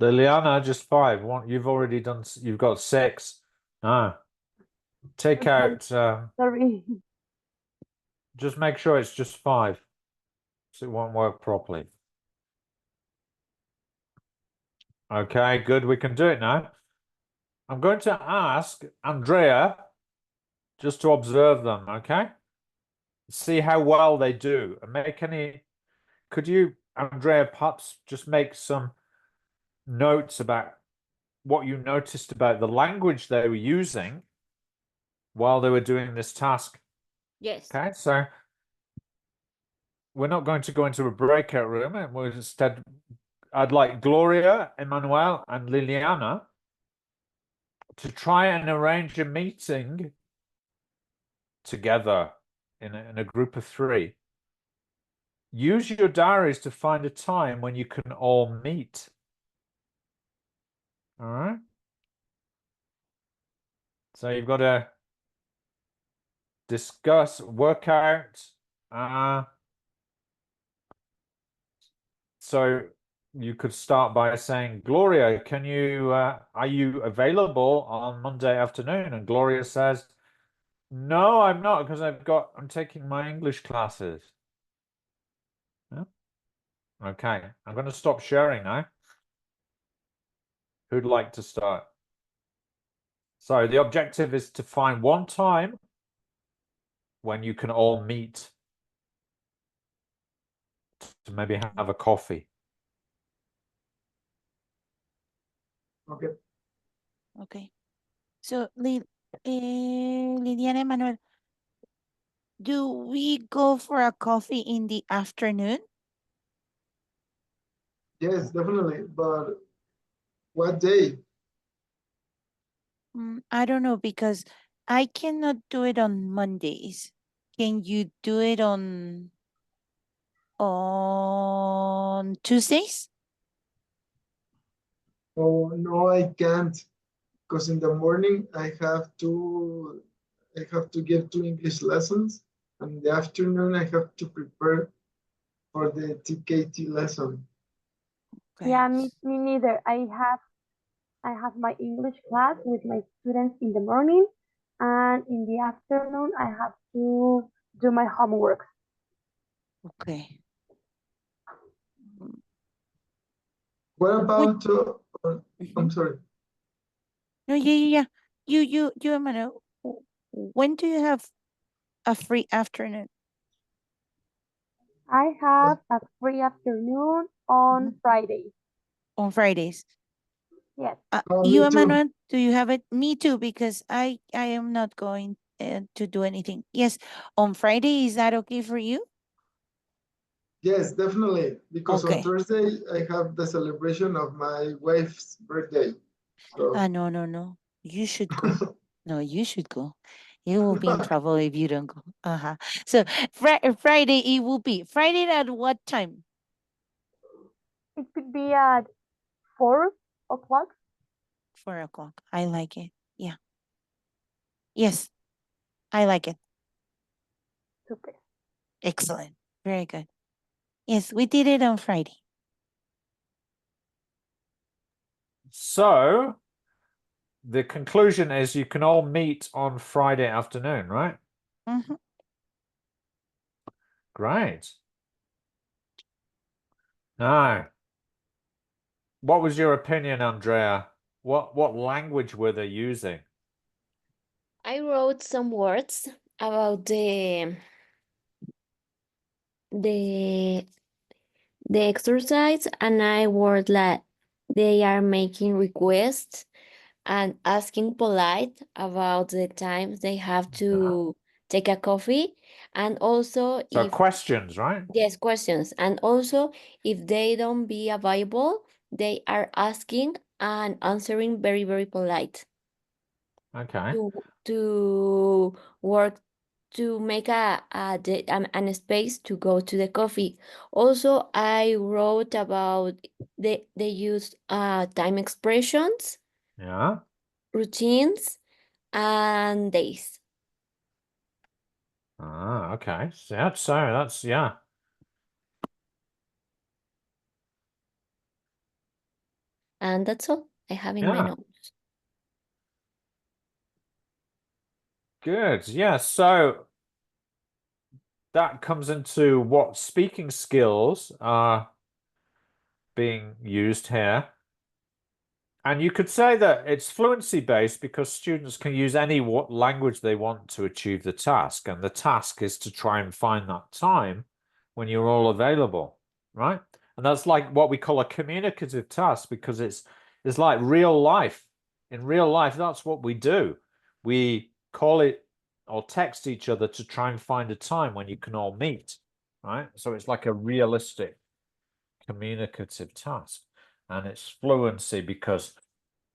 Liliana, just 5. You've already done, you've got 6. No. Take Okay, out, sorry. just make sure it's just 5. So it won't work properly. Okay, good. We can do it now. I'm going to ask Andrea just to observe them, okay? See how well they do. And make any, could you, Andrea, perhaps just make some notes about what you noticed about the language they were using while they were doing this task? Yes. Okay, so we're not going to go into a breakout room, and we'll instead, I'd like Gloria, Emmanuel, and Liliana to try and arrange a meeting together in a group of 3. Use your diaries to find a time when you can all meet. All right. So you've got to discuss, work out. So you could start by saying, Gloria, can you, are you available on Monday afternoon? And Gloria says, no, I'm not, because I'm taking my English classes. Yeah? Okay, I'm going to stop sharing now. Who'd like to start? So the objective is to find one time when you can all meet to maybe have a coffee. Okay. Okay. So, Liliana Manuel, do we go for a coffee in the afternoon? Yes, definitely. But what day? I don't know because I cannot do it on Mondays. Can you do it on Tuesdays? Oh, no, I can't. Because in the morning I have to give 2 English lessons, and in the afternoon I have to prepare for the TKT lesson. Okay. Yeah, me neither. I have my English class with my students in the morning, and in the afternoon I have to do my homework. Okay. What about, I'm Mhm. sorry, No, yeah. You, Emmanuel, when do you have a free afternoon? I have a free afternoon on Friday. On Fridays. Yes. You, me too. Emmanuel, do you have it? Me too, because I am not going to do anything. Yes, on Friday, is that okay for you? Yes, definitely. Because on Okay. Thursday I have the celebration of my wife's birthday. So No. You should go. No, you should go. You will be in trouble if you don't go. Uh-huh. So Friday it will be. Friday at what time? It could be at 4 o'clock. 4 o'clock. I like it. Yeah. Yes, I like it. Super. Excellent. Very good. Yes, we did it on Friday. So the conclusion is you can all meet on Friday afternoon, right? Mm-hmm. Great. Now, what was your opinion, Andrea? What language were they using? I wrote some words about the the exercise, and I wrote like they are making requests and asking polite about the times they have to take a coffee, and also So if questions, right? yes, questions, and also if they don't be available, they are asking and answering very, very polite Okay. to work to make an space to go to the coffee. Also, I wrote about they use time expressions, Yeah. routines, and days. Okay. So that's yeah. And that's all I have in my Yeah. notes. Good. Yeah. So that comes into what speaking skills are being used here. And you could say that it's fluency based because students can use any language they want to achieve the task. And the task is to try and find that time when you're all available, right? And that's like what we call a communicative task because it's like real life. In real life, that's what we do. We call it or text each other to try and find a time when you can all meet, right? So it's like a realistic communicative task. And it's fluency because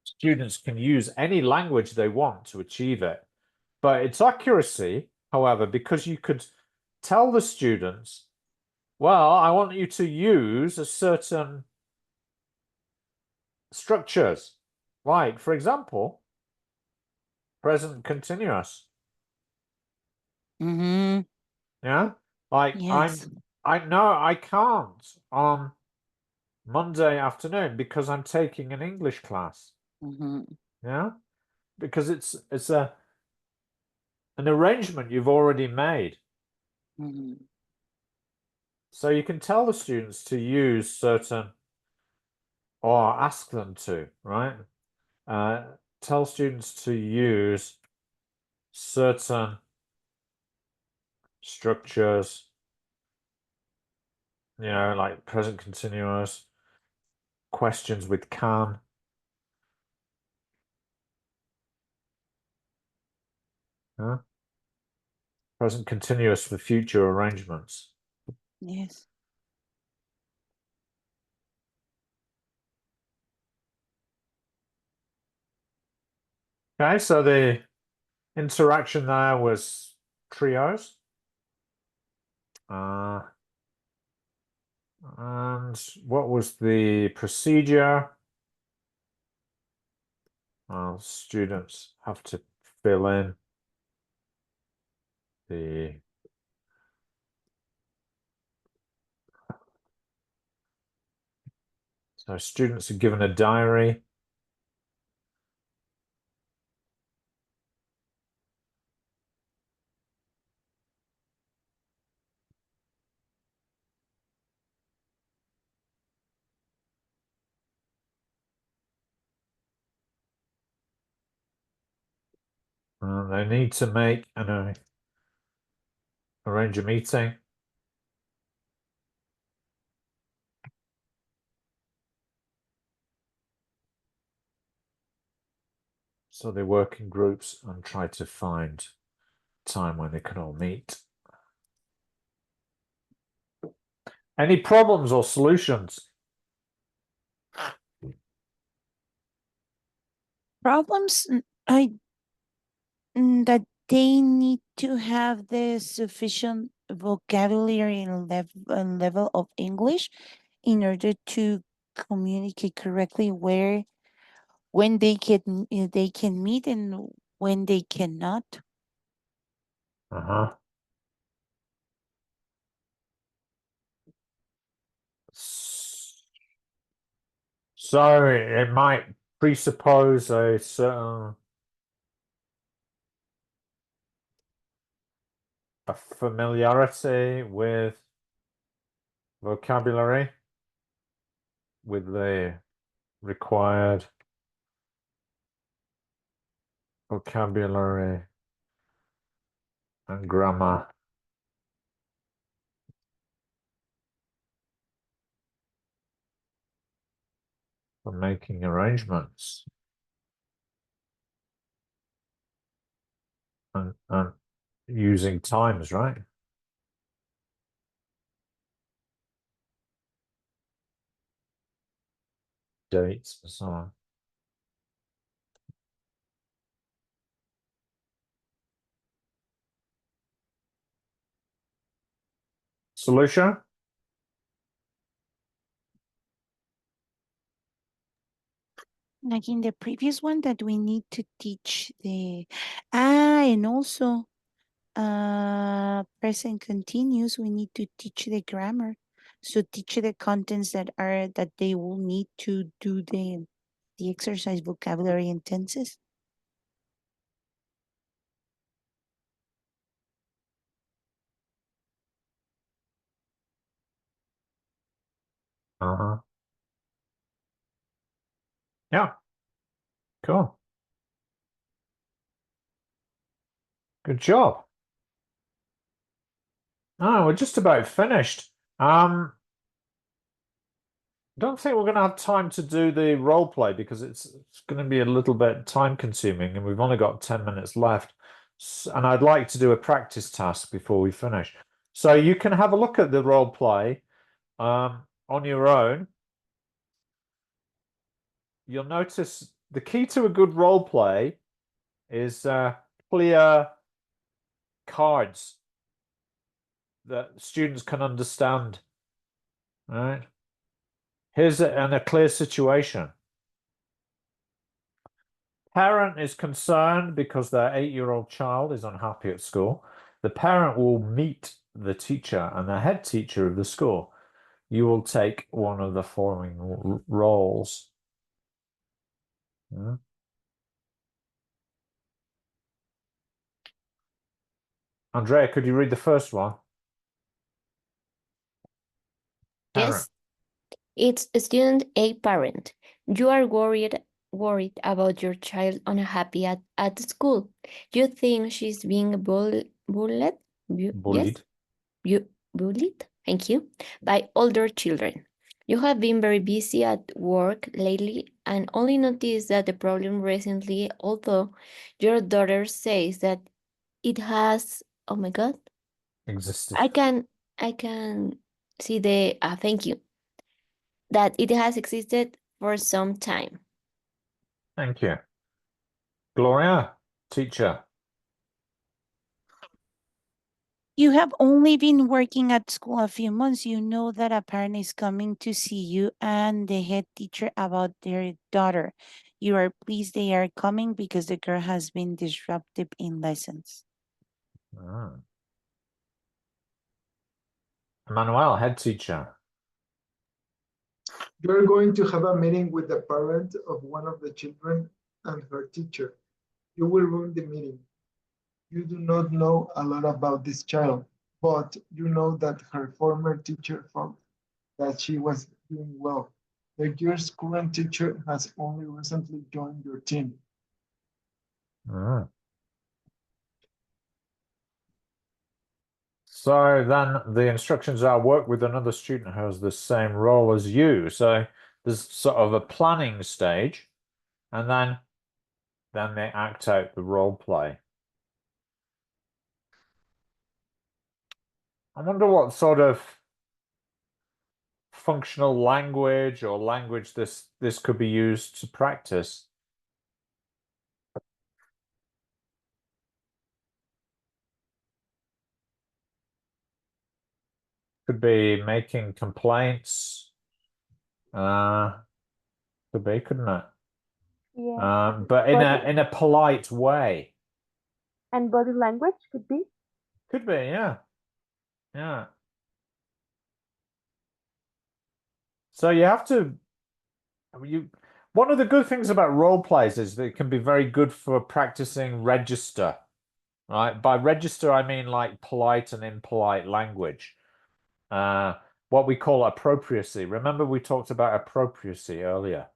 students can use any language they want to achieve it. But it's accuracy, however, because you could tell the students, well, I want you to use a certain structures, like, for example, present continuous. Mm-hmm. Yeah, like Yes. I know I can't on Monday afternoon because I'm taking an English class. Mm-hmm. Yeah, because it's an arrangement you've already made. Mm-hmm. So you can tell the students to use certain, or ask them to, right? Tell students to use certain structures, like present continuous, questions with can. Huh? Present continuous for future arrangements. Yes. Okay, so the interaction there was trios. And what was the procedure? Students have to fill in the so students are given a diary. They need to make and arrange a meeting. So they work in groups and try to find time when they can all meet. Any problems or solutions? Problems, that they need to have the sufficient vocabulary and level of English in order to communicate correctly when they can meet and when they cannot. Uh-huh. So it might presuppose a certain familiarity with vocabulary, with the required vocabulary and grammar. For making arrangements and using times, right? Dates and so on. Solution? Like in the previous one that we need to teach and also present continuous, we need to teach the grammar. So teach the contents that they will need to do the exercise vocabulary and tenses? Uh-huh. Yeah. Cool. Good job. Oh, we're just about finished. Don't think we're going to have time to do the role play because it's going to be a little bit time consuming and we've only got 10 minutes left. And I'd like to do a practice task before we finish. So you can have a look at the role play on your own. You'll notice the key to a good role play is clear cards that students can understand. All right. Here's a clear situation. Parent is concerned because their 8-year-old child is unhappy at school. The parent will meet the teacher and the head teacher of the school. You will take one of the following roles. Yeah. Andrea, could you read the first one? Yes. It's student A parent. You are worried about your child unhappy at school. You think she's being bullied? Bullied. Yes, bullied, thank you, by older children. You have been very busy at work lately and only noticed that the problem recently, although your daughter says that it has, oh my God, Existed. I can see the, thank you, that it has existed for some time. Thank you. Gloria, teacher. You have only been working at school a few months. You know that a parent is coming to see you and the head teacher about their daughter. You are pleased they are coming because the girl has been disruptive in lessons. Manuel, head teacher. You're going to have a meeting with the parent of one of the children and her teacher. You will run the meeting. You do not know a lot about this child, but you know that her former teacher thought that she was doing well. The girl's current teacher has only recently joined your team. So then the instructions are work with another student who has the same role as you. So there's sort of a planning stage, and then they act out the role play. I wonder what sort of functional language or language this could be used to practice. Could be making complaints. Could be, couldn't it? Yeah. But in a polite way. And body language could be. Could be, yeah. Yeah. So you have to one of the good things about role plays is that it can be very good for practicing register. Right? By register I mean like polite and impolite language. What we call appropriacy. Remember we talked about appropriacy earlier.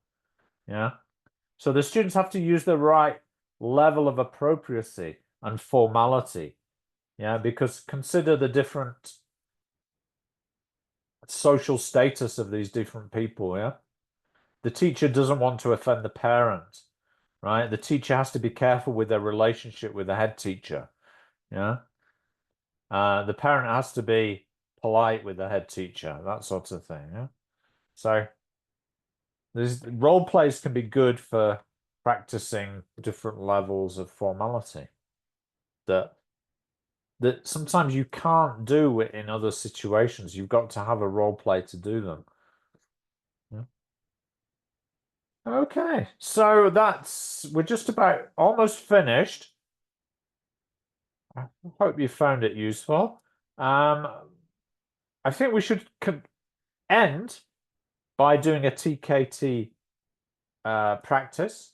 Yeah. So the students have to use the right level of appropriacy and formality. Yeah, because consider the different social status of these different people. Yeah. The teacher doesn't want to offend the parent, right? The teacher has to be careful with their relationship with the head teacher. Yeah. The parent has to be polite with the head teacher, that sort of thing. Yeah. So these role plays can be good for practicing different levels of formality that sometimes you can't do it in other situations. You've got to have a role play to do them. Yeah. Okay, so we're just about almost finished. I hope you found it useful. I think we should end by doing a TKT practice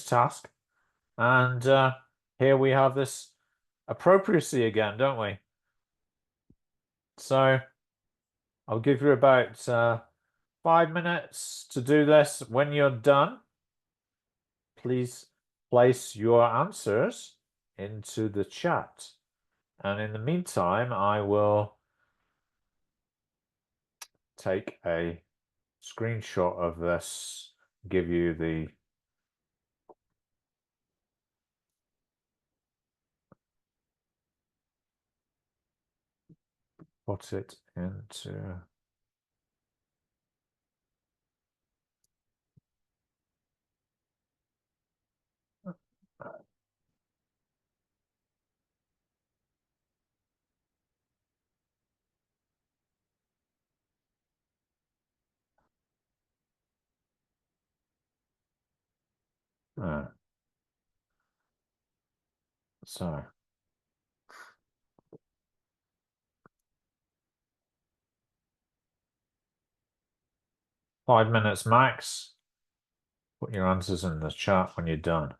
task. And here we have this appropriacy again, don't we? So I'll give you about 5 minutes to do this. When you're done, please place your answers into the chat. And in the meantime, I will take a screenshot of this, give you the put it into so 5 minutes max. Put your answers in the chat when you're done.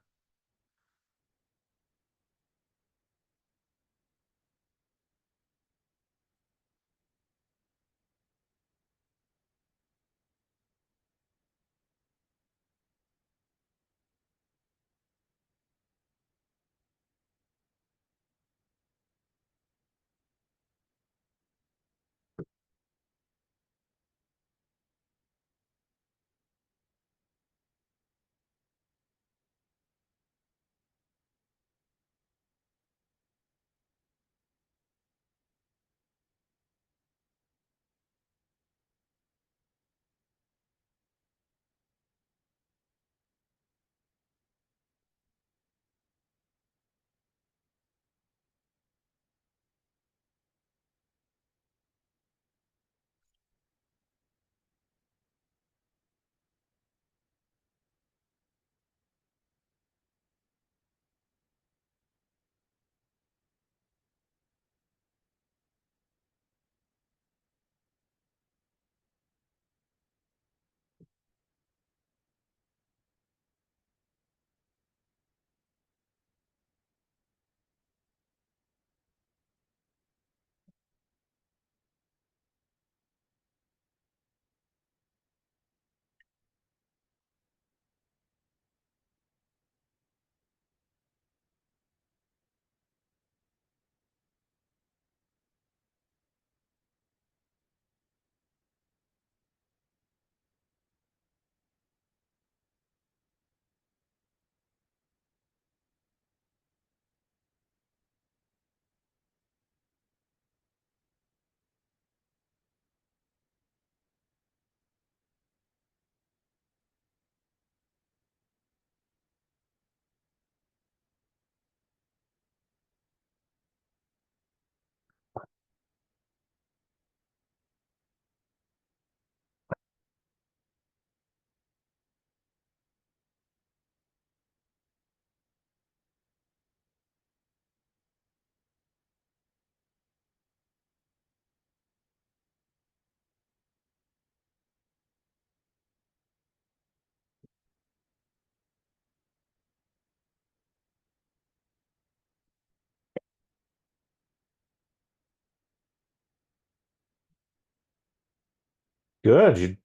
Good.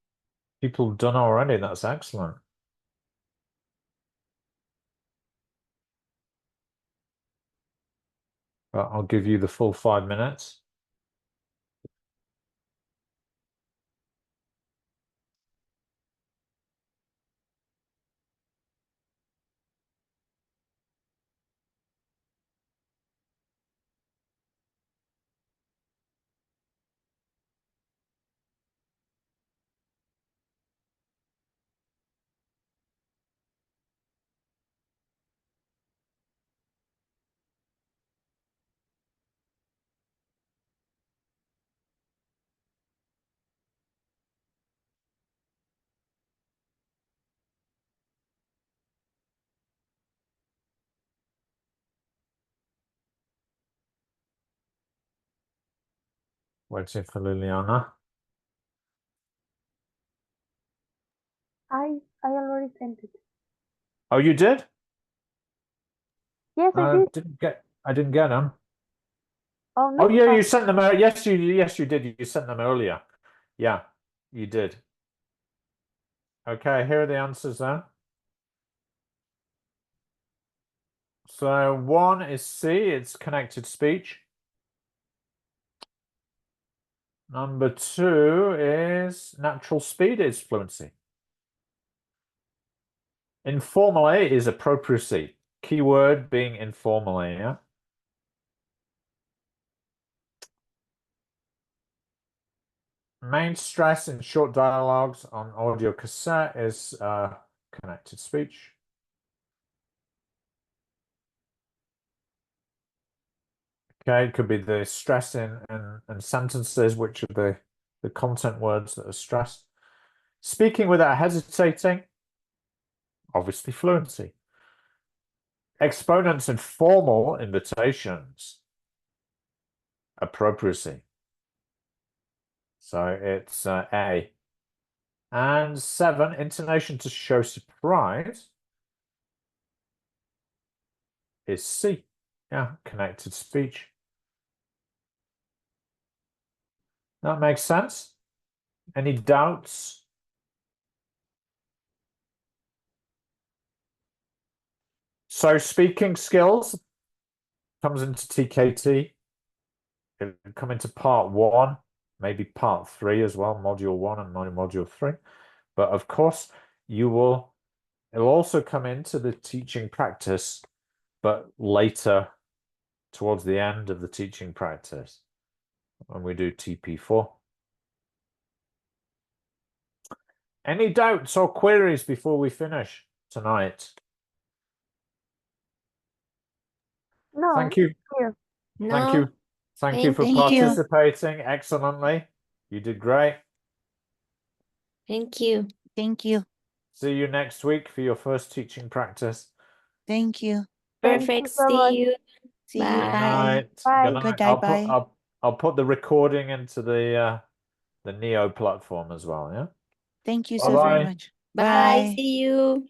People done already. That's excellent. I'll give you the full 5 minutes. Waiting for Liliana. sent it. Oh, you did? Yes, I did. I didn't get them. Oh no. Oh yeah, you sent them out. Yes, you did. You sent them earlier. Yeah, you did. Okay, here are the answers then. So 1 is C, it's connected speech. Number 2 is natural speed, it's fluency. Informally is appropriacy. Keyword being informally, yeah? Main stress in short dialogues on audio cassette is connected speech. Okay, it could be the stress in sentences, which are the content words that are stressed. Speaking without hesitating, obviously fluency. Exponents in formal invitations, appropriacy. So it's A. And 7, intonation to show surprise is C. Yeah, connected speech. That makes sense. Any doubts? So speaking skills comes into TKT. It will come into part 1, maybe part 3 as well, module 1 and module 3. But of course, it'll also come into the teaching practice, but later towards the end of the teaching practice when we do TP4. Any doubts or queries before we finish tonight? No. Thank you. Clear. Thank you. Thank you for Thank you. participating excellently. You did great. Thank you. Thank you. See you next week for your first teaching practice. Thank you. Thank you Perfect. so much. See you. See you. Bye. Good Bye. night. Bye. Good night. Good night. Bye. I'll put the recording into the Neo platform as well, yeah? Thank you so Bye-bye. very much. Bye. Bye. See you.